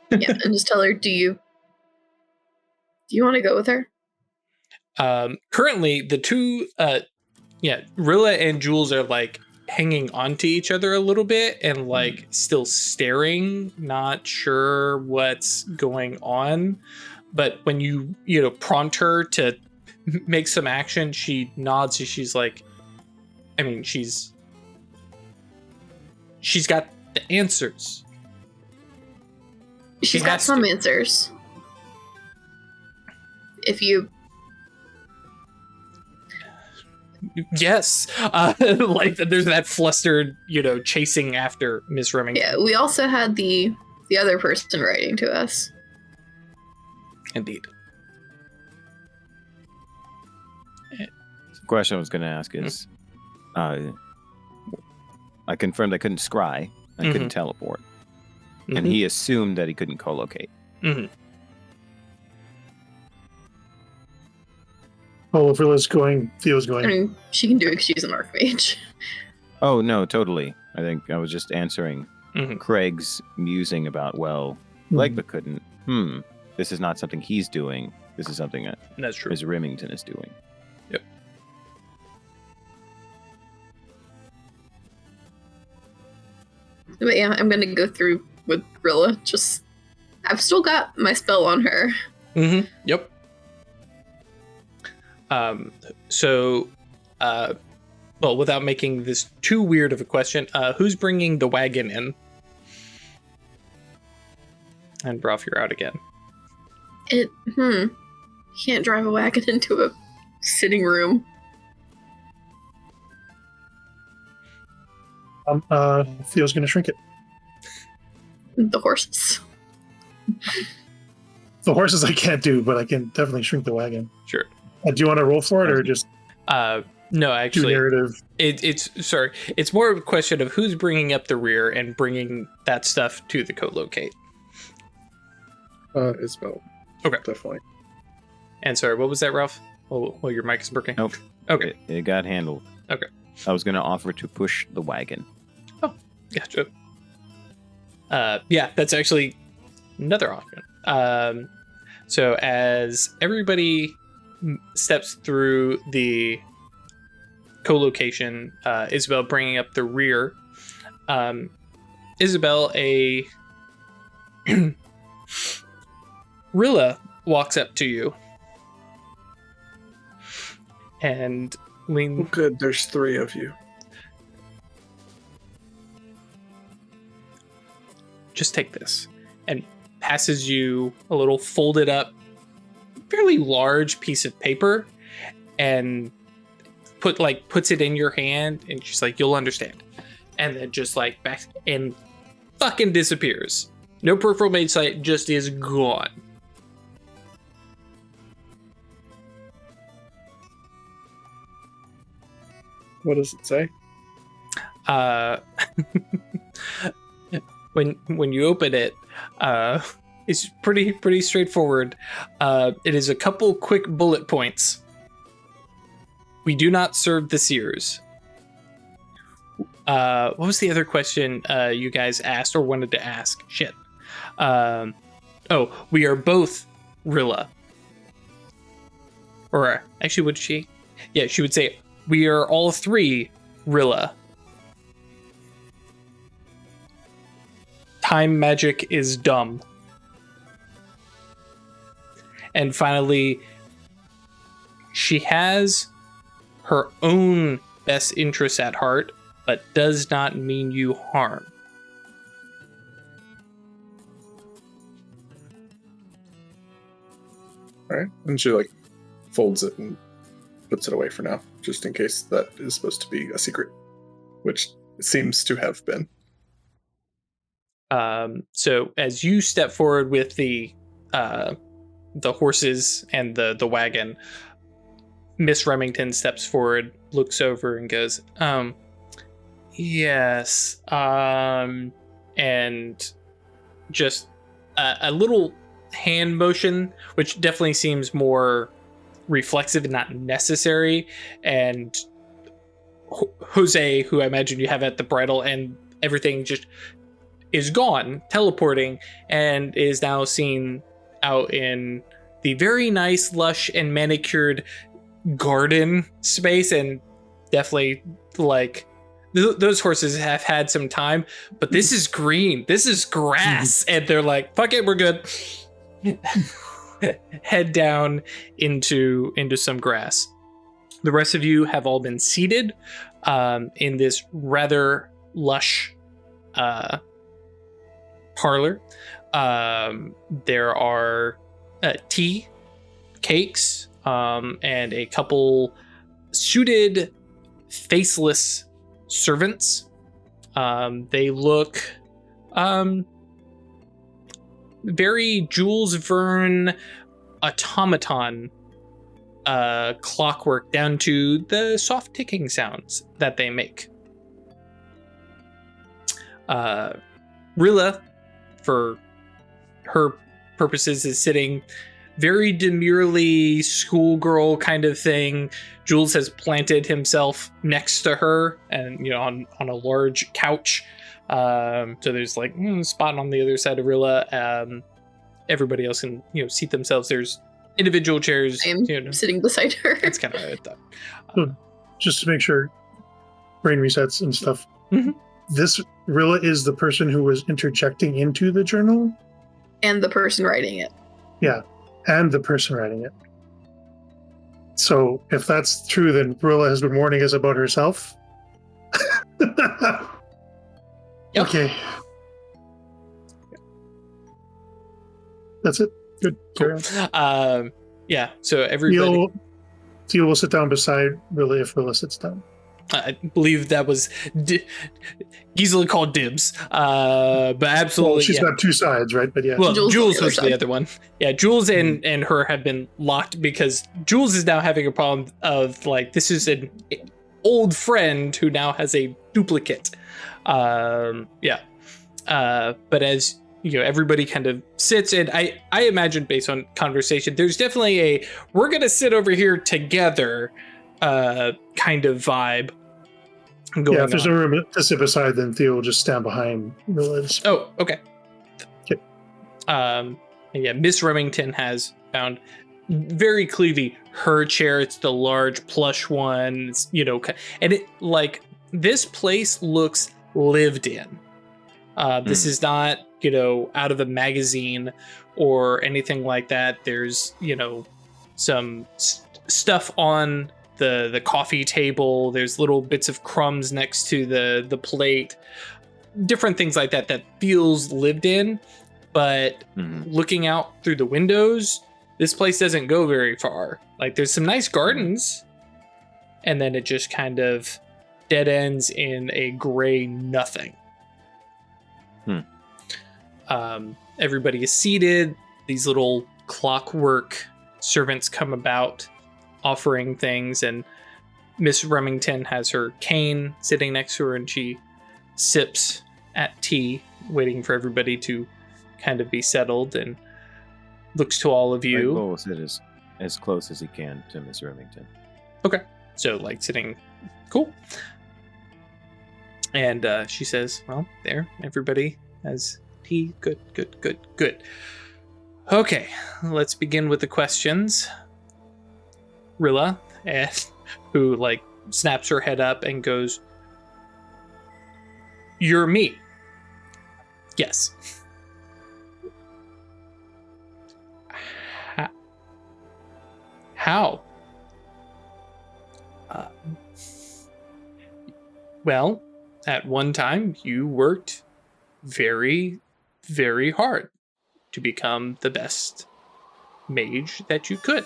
yeah, and just tell her, do you want to go with her? Currently the two Rilla and Jules are like hanging onto each other a little bit and like still staring, not sure what's going on. But when you prompt her to make some action, she nods and she's like, I mean, she's got the answers. She's got some answers. Yes. Like there's that flustered, chasing after Miss Remington. Yeah, we also had the other person writing to us. Indeed. The question I was going to ask is, I confirmed I couldn't scry, I couldn't teleport, and he assumed that he couldn't co-locate. Mm-hmm. Oh, if Rilla's going, Theo's going. I mean, she can do it because she's an archmage. Oh, no, totally. I think I was just answering Mm-hmm. Craig's musing about, Legba couldn't. This is not something he's doing. This is something that That's true. Ms. Remington is doing. Yep. But yeah, I'm gonna go through with Rilla. I've still got my spell on her. Mm-hmm. Yep. Well, without making this too weird of a question, who's bringing the wagon in? And Broff, you're out again. Can't drive a wagon into a sitting room. Theo's going to shrink it. The horses. The horses I can't do, but I can definitely shrink the wagon. Sure. Do you want to roll for it, or just No, do actually, narrative? It's more of a question of who's bringing up the rear and bringing that stuff to the co-locate. Isabel. Okay. Definitely. And sorry, what was that, Ralph? Oh, your mic is working. Nope. Okay. It got handled. Okay. I was going to offer to push the wagon. Gotcha. Yeah, that's actually another option. So as everybody steps through the co-location, Isabel bringing up the rear, Isabel, Rilla walks up to you and lean. Good, there's 3 of you. Just take this, and passes you a little folded up, fairly large piece of paper, and puts it in your hand, and she's like, "You'll understand," and then just back and fucking disappears. No peripheral mage sight, just is gone. What does it say? When you open it, it's pretty straightforward. It is a couple quick bullet points. We do not serve the seers. What was the other question you guys asked or wanted to ask? Shit. We are both Rilla. Or actually, would she? Yeah, she would say, we are all 3 Rilla. Time magic is dumb. And finally, she has her own best interests at heart, but does not mean you harm. Alright. And she folds it and puts it away for now, just in case that is supposed to be a secret, which it seems to have been. So as you step forward with the horses and the wagon, Miss Remington steps forward, looks over, and goes, yes, and just a little hand motion, which definitely seems more reflexive and not necessary, and Jose, who I imagine you have at the bridle, and everything just is gone, teleporting, and is now seen out in the very nice, lush, and manicured garden space, and definitely those horses have had some time, but this is green, this is grass, and they're like, fuck it, we're good. Head down into some grass. The rest of you have all been seated in this rather lush parlor. There are tea, cakes, and a couple suited faceless servants. They look very Jules Verne automaton clockwork, down to the soft ticking sounds that they make. Rilla, for her purposes, is sitting very demurely, schoolgirl kind of thing. Jules has planted himself next to her, and on a large couch. So there's like a spot on the other side of Rilla. Everybody else can seat themselves. There's individual chairs. I'm sitting beside her. That's kind of what I thought. So just to make sure, brain resets and stuff. Mm-hmm. This Rilla is the person who was interjecting into the journal? And the person writing it. Yeah, and the person writing it. So if that's true, then Rilla has been warning us about herself? Yep. Okay. That's it. Good. Cool. Yeah, so everybody... Theo will sit down beside Rilla if Rilla sits down. I believe that was easily called dibs, but absolutely. Well, she's got two sides, right? But yeah. Well, Jules the was the other one. Yeah, Jules and her have been locked because Jules is now having a problem of like, this is an old friend who now has a duplicate. But as everybody kind of sits, and I imagine based on conversation, there's definitely we're gonna sit over here together kind of vibe going yeah, if there's on. no room to sit beside, then Theo will just stand behind Rilla's. Oh, okay. Okay. And yeah, Miss Remington has found very clearly her chair. It's the large plush one, and it like this place looks lived in. This is not, out of a magazine or anything like that. There's, some stuff on the coffee table. There's little bits of crumbs next to the plate. Different things like that feels lived in. But looking out through the windows, this place doesn't go very far. Like, there's some nice gardens, and then it just kind of dead ends in a gray nothing. Everybody is seated. These little clockwork servants come about offering things, and Miss Remington has her cane sitting next to her, and she sips at tea, waiting for everybody to kind of be settled, and looks to all of you. Cole will sit as close as he can to Miss Remington. Okay. So, like, sitting cool. And she says, well, there, everybody has tea. Good. Okay, let's begin with the questions. Rilla, who, like, snaps her head up and goes, "You're me." Yes. How? Well, at one time, you worked very, very hard to become the best mage that you could.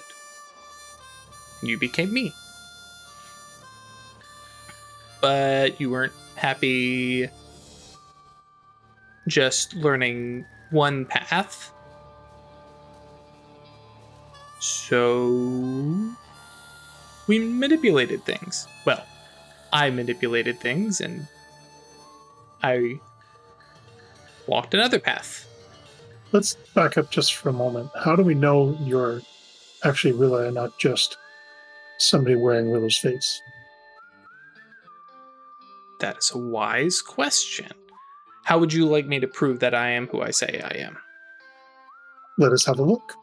You became me. But you weren't happy just learning one path. So we manipulated things. Well, I manipulated things, and I walked another path. Let's back up just for a moment. How do we know you're actually Rilla and not just somebody wearing Rilla's face? That is a wise question. How would you like me to prove that I am who I say I am? Let us have a look.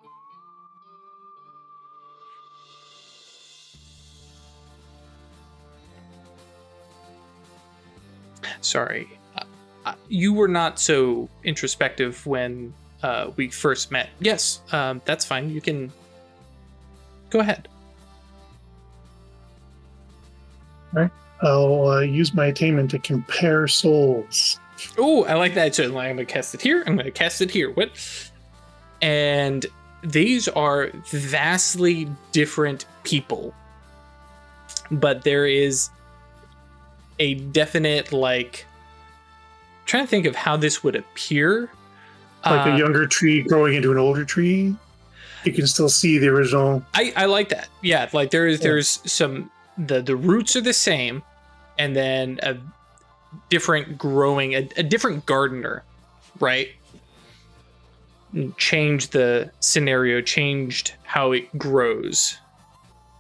Sorry. You were not so introspective when we first met. Yes, that's fine. You can go ahead. All right. I'll use my attainment to compare souls. Oh, I like that. So I'm going to cast it here. I'm going to cast it here. What? And these are vastly different people. But there is a definite, like, trying to think of how this would appear. Like a younger tree growing into an older tree. You can still see the original. I like that. Yeah, like there's some the roots are the same, and then a different growing, a different gardener, right? Changed the scenario, changed how it grows.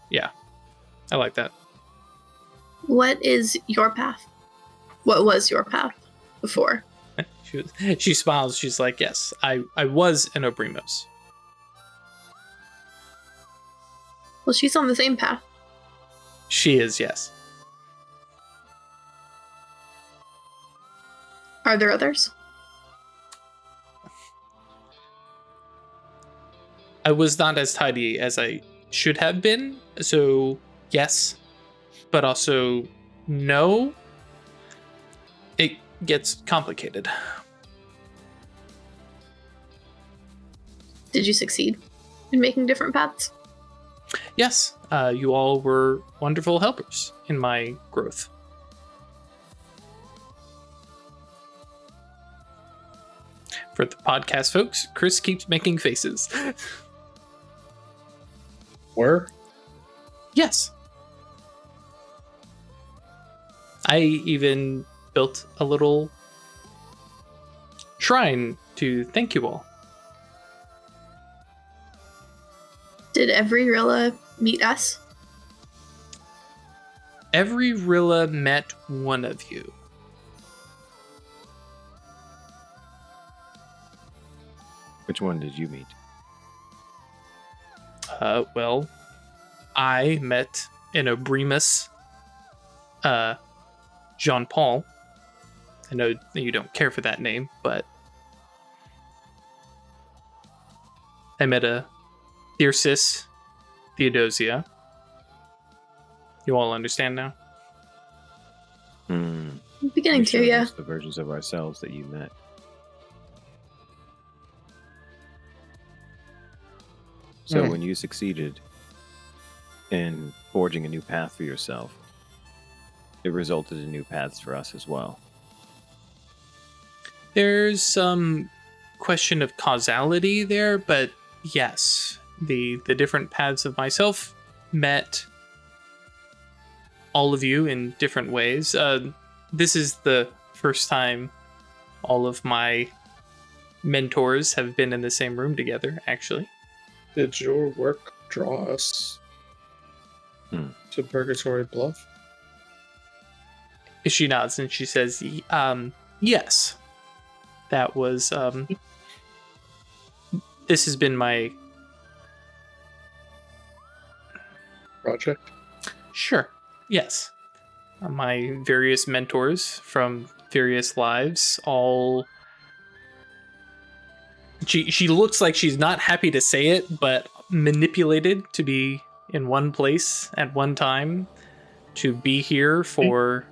Yeah, I like that. What is your path? What was your path before? She smiles. She's like, yes, I was an Obrimos. Well, she's on the same path. She is, yes. Are there others? I was not as tidy as I should have been, so yes, but also no. It gets complicated. Did you succeed in making different paths? Yes, you all were wonderful helpers in my growth. For the podcast folks, Chris keeps making faces. Where? Yes. I even built a little shrine to thank you all. Did every Rilla meet us? Every Rilla met one of you. Which one did you meet? Well, I met an Obremus, Jean-Paul. I know you don't care for that name, but I met a Thyrsis, Theodosia. You all understand now? Hmm. I'm beginning You to, showed yeah. us the versions of ourselves that you met. So when you succeeded in forging a new path for yourself, it resulted in new paths for us as well. There's some question of causality there, but yes, the different paths of myself met all of you in different ways. This is the first time all of my mentors have been in the same room together, actually. Did your work draw us to Purgatory Bluff? She nods and she says, yes. That was, this has been my... Project? Sure, yes. My various mentors from various lives all... She looks like she's not happy to say it, but manipulated to be in one place at one time, to be here for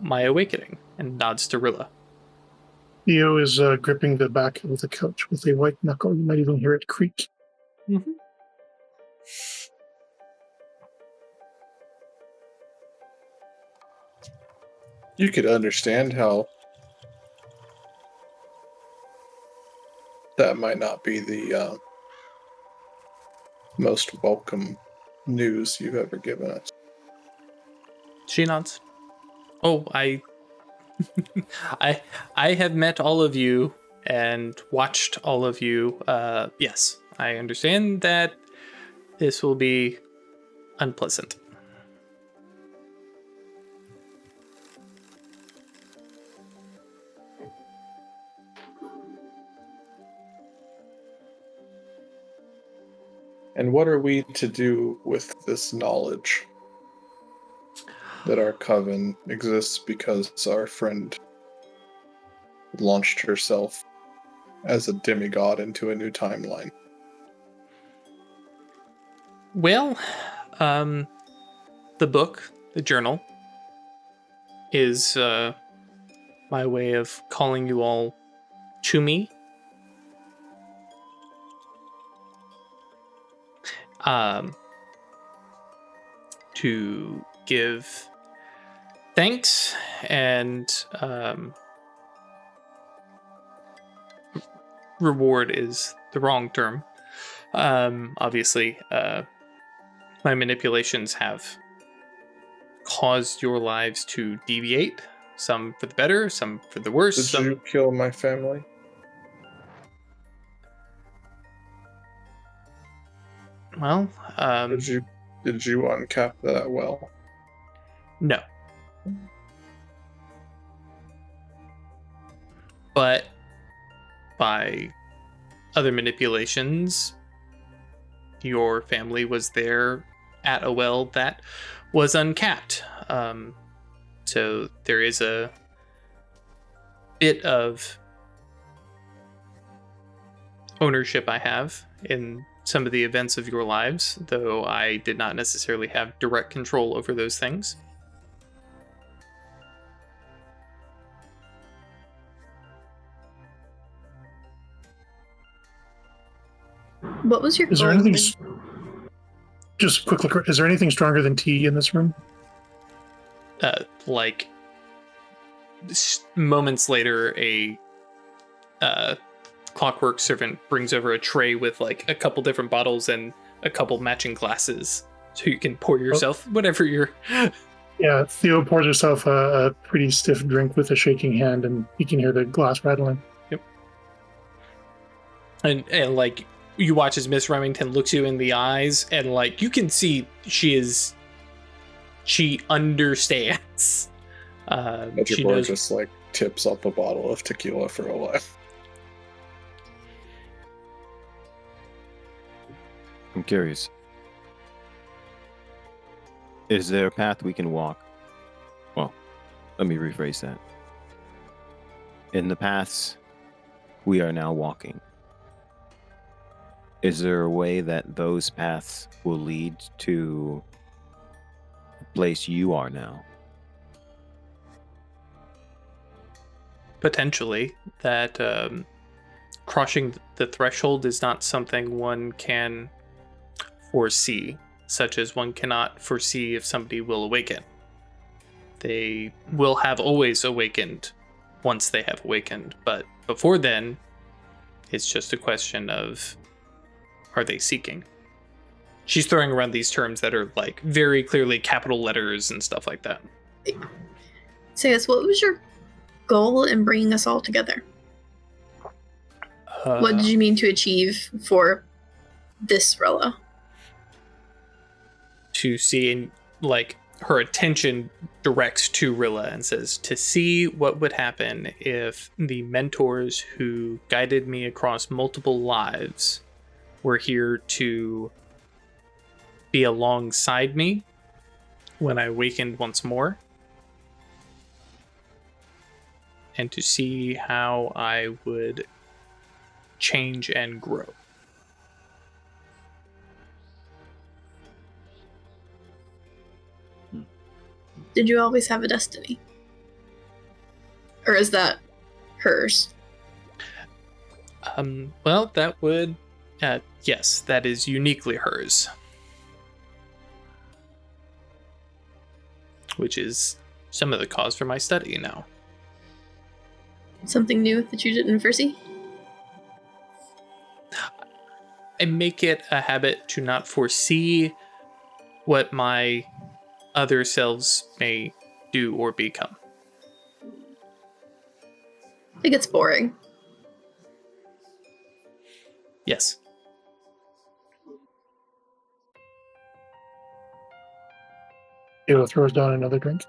my awakening, and nods to Rilla. Theo is gripping the back of the couch with a white knuckle. You might even hear it creak. Mm-hmm. You could understand how that might not be the most welcome news you've ever given us. She nods. Oh, I have met all of you and watched all of you. Yes, I understand that this will be unpleasant. And what are we to do with this knowledge that our coven exists because our friend launched herself as a demigod into a new timeline? Well, the book, the journal, is my way of calling you all to me. To give thanks and reward is the wrong term. Obviously, my manipulations have caused your lives to deviate, some for the better, some for the worse. Did you kill my family? Well, Did you uncap that well? no. But by other manipulations, your family was there at a well that was uncapped. So there is a bit of ownership I have in some of the events of your lives, though I did not necessarily have direct control over those things. What was your Is there goal? anything? Just quick look. Is there anything stronger than tea in this room? Like moments later, a clockwork servant brings over a tray with like a couple different bottles and a couple matching glasses, so you can pour yourself whatever you're. Yeah, Theo pours herself a pretty stiff drink with a shaking hand, and you can hear the glass rattling. Yep. And like you watch as Miss Remington looks you in the eyes, and like you can see she understands. She knows. Just like tips up a bottle of tequila for a while. I'm curious. Is there a path we can walk? Well, let me rephrase that. In the paths we are now walking, is there a way that those paths will lead to the place you are now? Potentially, that crossing the threshold is not something one can foresee, such as one cannot foresee if somebody will awaken. They will have always awakened once they have awakened, but before then, it's just a question of, are they seeking? She's throwing around these terms that are like very clearly capital letters and stuff like that. So yes, what was your goal in bringing us all together? What did you mean to achieve for this Rella? To see, and like her attention directs to Rilla and says, to see what would happen if the mentors who guided me across multiple lives were here to be alongside me when I awakened once more, and to see how I would change and grow. Did you always have a destiny? Or is that hers? Well, that would, yes, that is uniquely hers. Which is some of the cause for my study now. Something new that you didn't foresee? I make it a habit to not foresee what my other selves may do or become. It gets boring. Yes. Theo throws down another drink.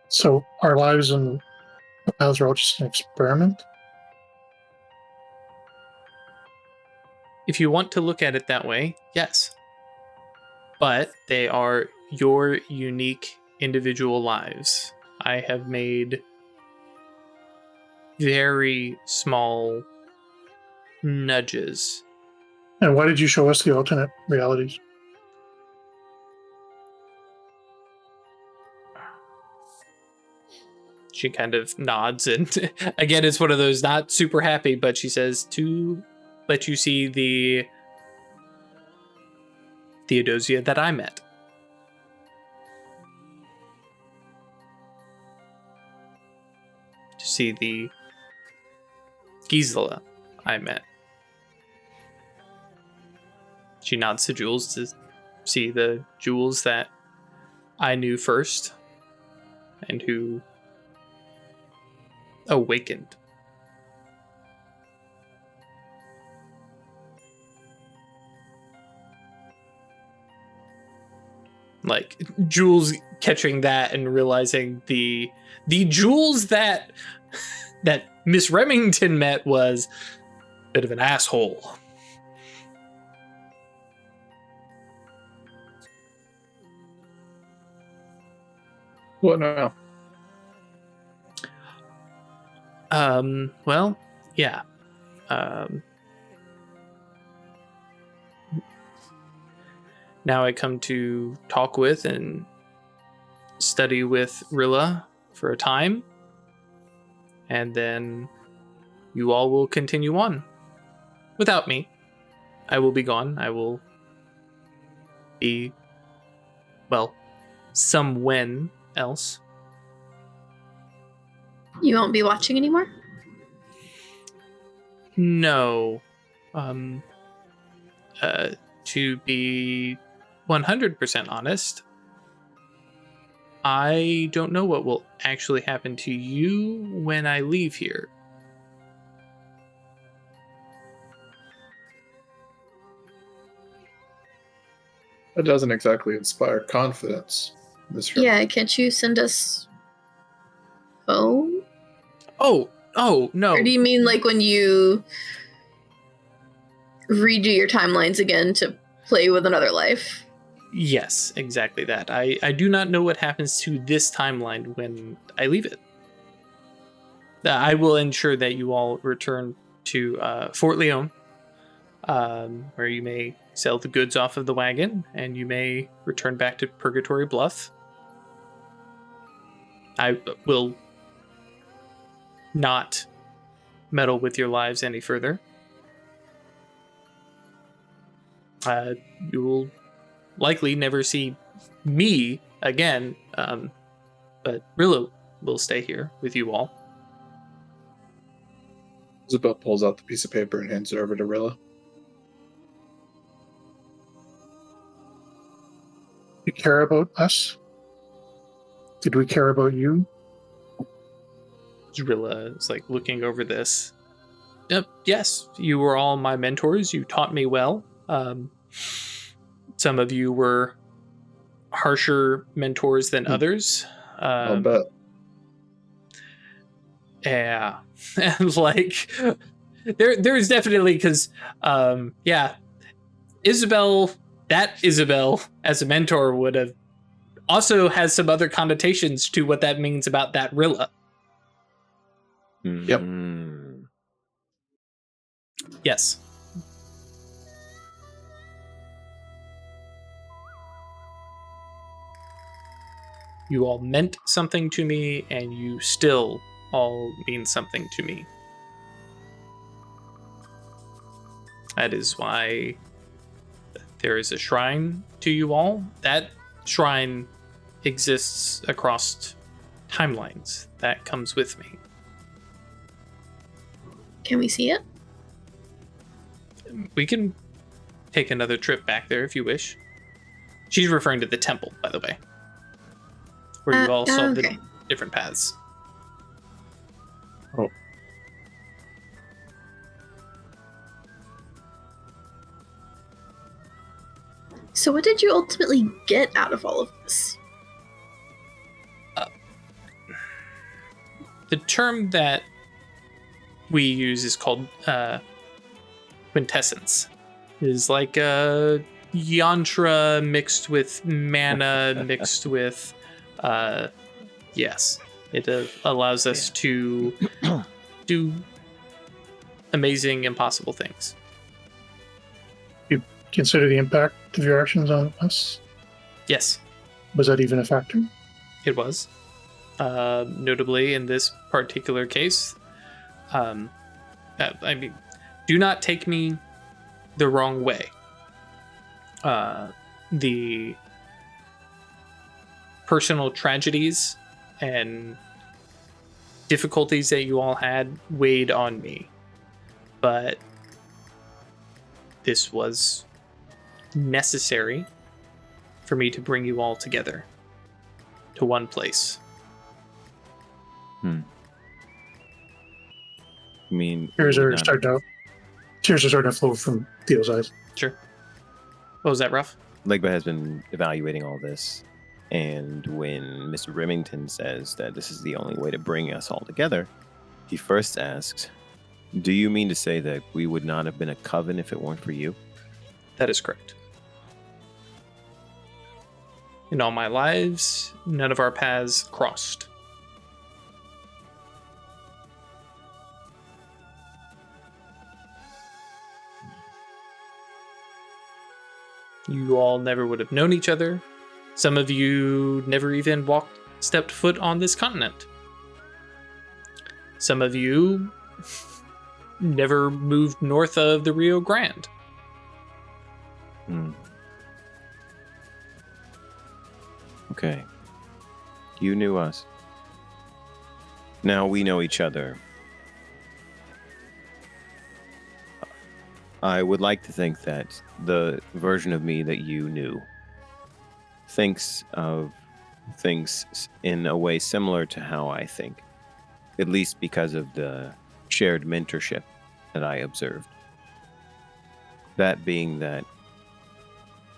So our lives and paths are all just an experiment? If you want to look at it that way, yes. But they are your unique individual lives. I have made very small nudges. And why did you show us the alternate realities? She kind of nods, and again, it's one of those not super happy, but she says, to let you see the Theodosia that I met. see the Gisela I met. She nods to Jules to see the Jules that I knew first and who awakened. Like Jules catching that and realizing the Jules that Miss Remington met was a bit of an asshole. What now? Well, yeah. Now I come to talk with and study with Rilla for a time, and then you all will continue on. Without me. I will be gone. I will be, well, somewhen else. You won't be watching anymore? No. To be 100% honest, I don't know what will actually happen to you when I leave here. That doesn't exactly inspire confidence, Miss Remington. Yeah, can't you send us home? Oh, no. Or do you mean like when you redo your timelines again to play with another life? Yes, exactly that. I do not know what happens to this timeline when I leave it. I will ensure that you all return to Fort Lyon, where you may sell the goods off of the wagon, and you may return back to Purgatory Bluff. I will not meddle with your lives any further. You will likely never see me again, but Rilla will stay here with you all. Isabel pulls out the piece of paper and hands it over to Rilla. You care about us? Did we care about you? Rilla is like looking over this. Yes, you were all my mentors. You taught me well. Some of you were harsher mentors than others. I'll bet. Yeah, and like there's definitely because Isabel as a mentor would have also has some other connotations to what that means about that Rilla. Yep. Yes. You all meant something to me, and you still all mean something to me. That is why there is a shrine to you all. That shrine exists across timelines. That comes with me. Can we see it? We can take another trip back there if you wish. She's referring to the temple, by the way, where you all saw the different paths. Oh. So what did you ultimately get out of all of this? The term that we use is called quintessence. It is like a yantra mixed with mana mixed with yes. It allows us to do amazing, impossible things. You consider the impact of your actions on us? Yes, Was that even a factor? it was. Notably, in this particular case, I mean, do not take me the wrong way. The personal tragedies and difficulties that you all had weighed on me, but this was necessary for me to bring you all together to one place. I mean, Tears we would are not- starting to flow from Theo's eyes. Sure. What was that, Ruff? Legba has been evaluating all this, and when Mr. Remington says that this is the only way to bring us all together, he first asks, "Do you mean to say that we would not have been a coven if it weren't for you?" That is correct. In all my lives, none of our paths crossed. You all never would have known each other. Some of you never even stepped foot on this continent. Some of you never moved north of the Rio Grande. Okay. You knew us. Now we know each other. I would like to think that the version of me that you knew thinks of things in a way similar to how I think, at least because of the shared mentorship that I observed. That being that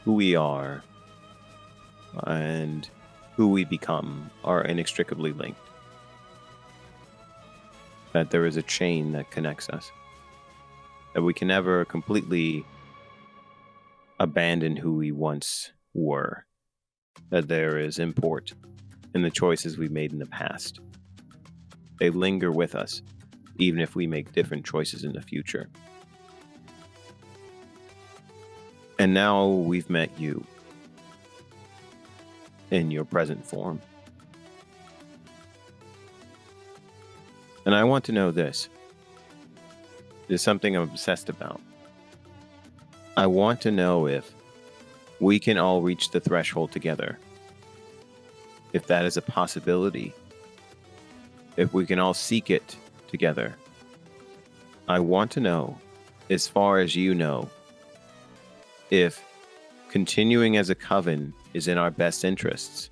who we are and who we become are inextricably linked. That there is a chain that connects us. That we can never completely abandon who we once were. That there is import in the choices we made in the past. They linger with us, even if we make different choices in the future. And now we've met you in your present form. And I want to know this. There's something I'm obsessed about. I want to know if we can all reach the threshold together. If that is a possibility. If we can all seek it together. I want to know, as far as you know, if continuing as a coven is in our best interests,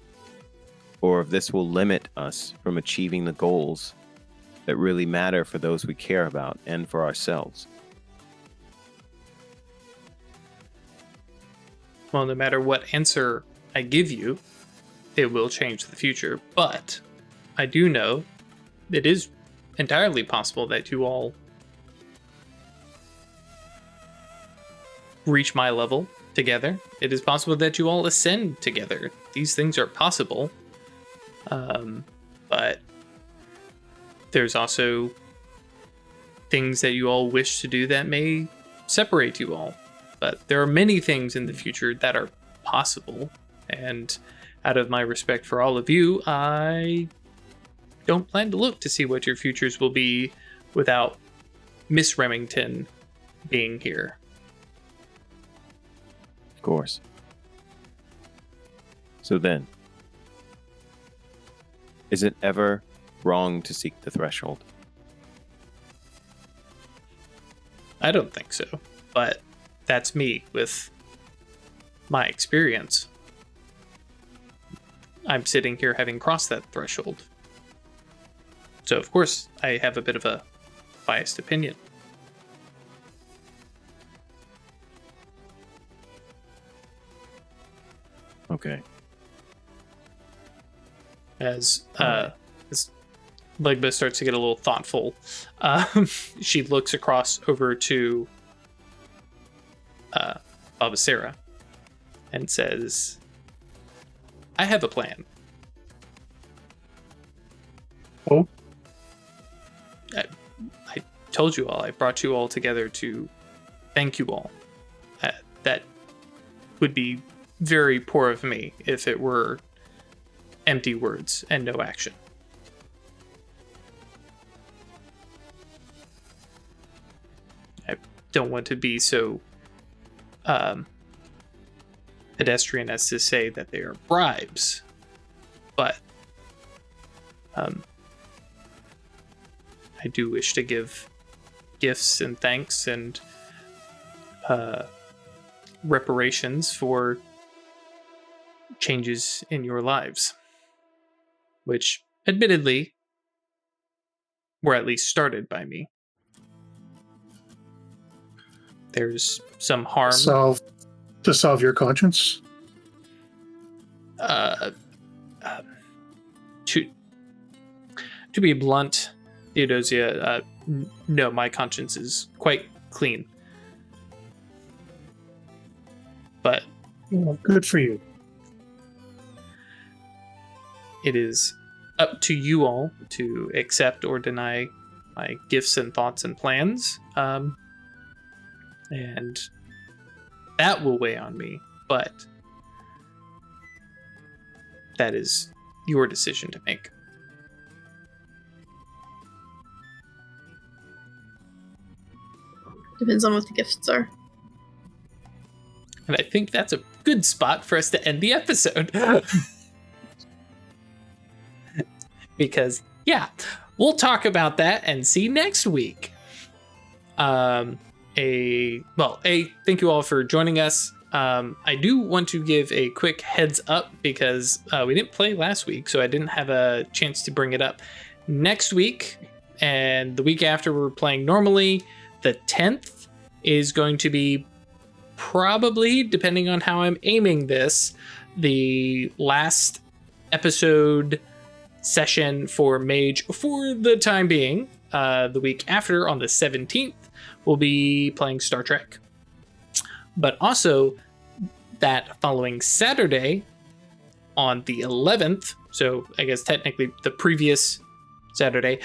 or if this will limit us from achieving the goals that really matter for those we care about and for ourselves. Well, no matter what answer I give you, it will change the future. But I do know it is entirely possible that you all reach my level together. It is possible that you all ascend together. These things are possible. But there's also things that you all wish to do that may separate you all. But there are many things in the future that are possible. And out of my respect for all of you, I don't plan to look to see what your futures will be without Miss Remington being here. Of course. So then, is it ever wrong to seek the threshold? I don't think so, but that's me with my experience. I'm sitting here having crossed that threshold. So, of course, I have a bit of a biased opinion. Okay. As Legba starts to get a little thoughtful, she looks across over to Baba Sarah and says, I have a plan. Oh? I told you all, I brought you all together to thank you all. That would be very poor of me if it were empty words and no action. I don't want to be so pedestrian as to say that they are bribes, but I do wish to give gifts and thanks and reparations for changes in your lives, which admittedly were at least started by me. There's some harm. To solve your conscience? To be blunt, Theodosia, no, my conscience is quite clean. But Well, good for you. it is up to you all to accept or deny my gifts and thoughts and plans. And that will weigh on me, but that is your decision to make. Depends on what the gifts are. And I think that's a good spot for us to end the episode. Because, yeah, we'll talk about that and see next week. Thank you all for joining us. I do want to give a quick heads up because we didn't play last week, so I didn't have a chance to bring it up. Next week and the week after, we're playing normally. The 10th is going to be probably, depending on how I'm aiming this, the last episode session for Mage for the time being. The week after, on the 17th, we'll be playing Star Trek. But also, that following Saturday, on the 11th, so I guess technically the previous Saturday,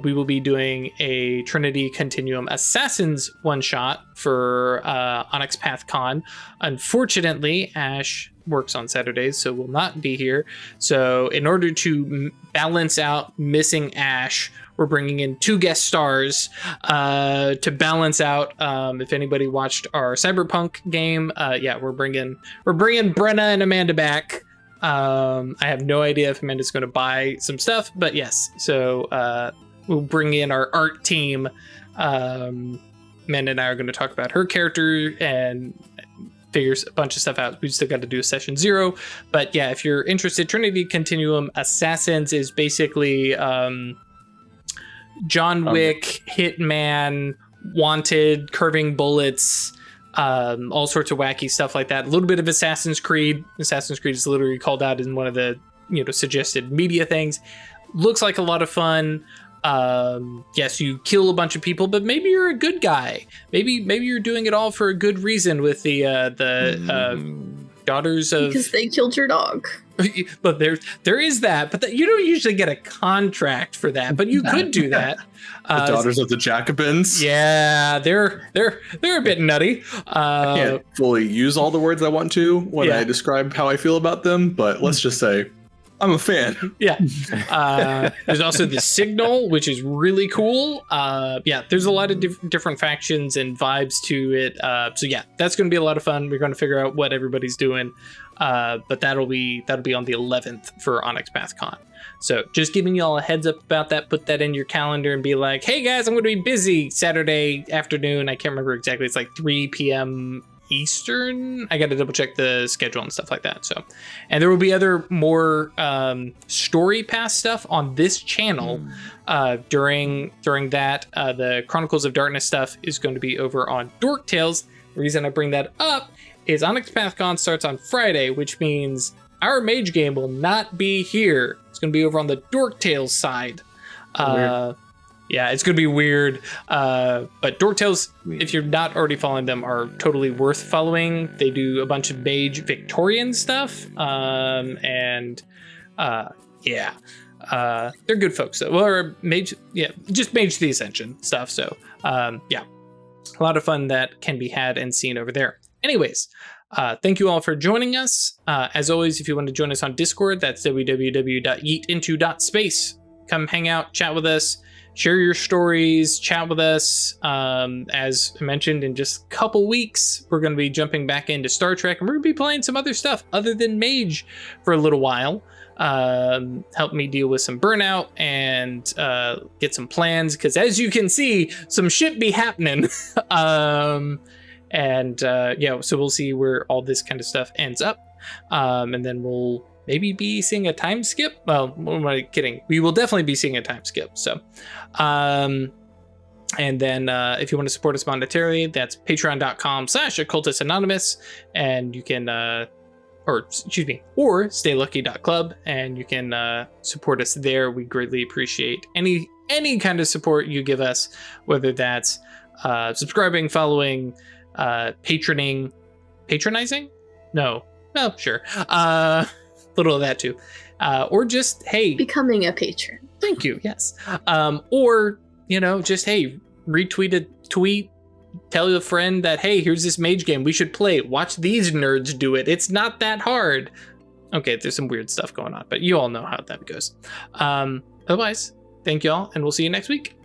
we will be doing a Trinity Continuum Assassins one-shot for Onyx Path Con. Unfortunately, Ash works on Saturdays, so will not be here. So in order to balance out missing Ash, we're bringing in 2 guest stars to balance out. If anybody watched our Cyberpunk game, we're bringing Brenna and Amanda back. I have no idea if Amanda's going to buy some stuff, but yes. So we'll bring in our art team. Amanda and I are going to talk about her character and figures a bunch of stuff out. We still got to do a session 0, but yeah, if you're interested, Trinity Continuum Assassins is basically John Wick, Hitman, Wanted, curving bullets, all sorts of wacky stuff like that. A little bit of Assassin's Creed. Assassin's Creed is literally called out in one of the suggested media things. Looks like a lot of fun. Yes, you kill a bunch of people, but maybe you're a good guy. Maybe you're doing it all for a good reason with the daughters of, because they killed your dog. But there is that, but you don't usually get a contract for that, but you could do that. The daughters of the Jacobins. Yeah, they're a bit nutty. I can't fully use all the words I want to when I describe how I feel about them, but let's just say I'm a fan. Yeah. There's also the Signal, which is really cool. There's a lot of different factions and vibes to it. So yeah, that's going to be a lot of fun. We're going to figure out what everybody's doing. But that'll be on the 11th for Onyx Path Con. So just giving you all a heads up about that. Put that in your calendar and be like, hey guys, I'm going to be busy Saturday afternoon. I can't remember exactly. It's like 3 p.m. Eastern. I got to double check the schedule and stuff like that. So, and there will be other more story pass stuff on this channel during that. The Chronicles of Darkness stuff is going to be over on Dork Tales. The reason I bring that up is Onyx Path Con starts on Friday, which means our mage game will not be here. It's going to be over on the Dork Tales side. Yeah, it's going to be weird. But Dork Tales, if you're not already following them, are totally worth following. They do a bunch of mage Victorian stuff. They're good folks. Or mage, just Mage the Ascension stuff. So, a lot of fun that can be had and seen over there. Anyways, thank you all for joining us. As always, if you want to join us on Discord, that's www.yeetinto.space. Come hang out, chat with us, share your stories, chat with us. As I mentioned, in just a couple weeks, we're going to be jumping back into Star Trek, and we're going to be playing some other stuff other than Mage for a little while. Help me deal with some burnout and get some plans, because as you can see, some shit be happening. So we'll see where all this kind of stuff ends up. And then we'll maybe be seeing a time skip. Well, what am I kidding? We will definitely be seeing a time skip. So, and then if you want to support us monetarily, that's patreon.com/occultist anonymous. And you can, or staylucky.club, and you can support us there. We greatly appreciate any kind of support you give us, whether that's subscribing, following, patronizing? No, sure. Little of that too. Or just, hey, becoming a patron. Thank you. Yes. Or, just, hey, retweet a tweet, tell a friend that, hey, here's this mage game, we should play it. Watch these nerds do it. It's not that hard. Okay, there's some weird stuff going on, but you all know how that goes. Otherwise, thank you all, and we'll see you next week.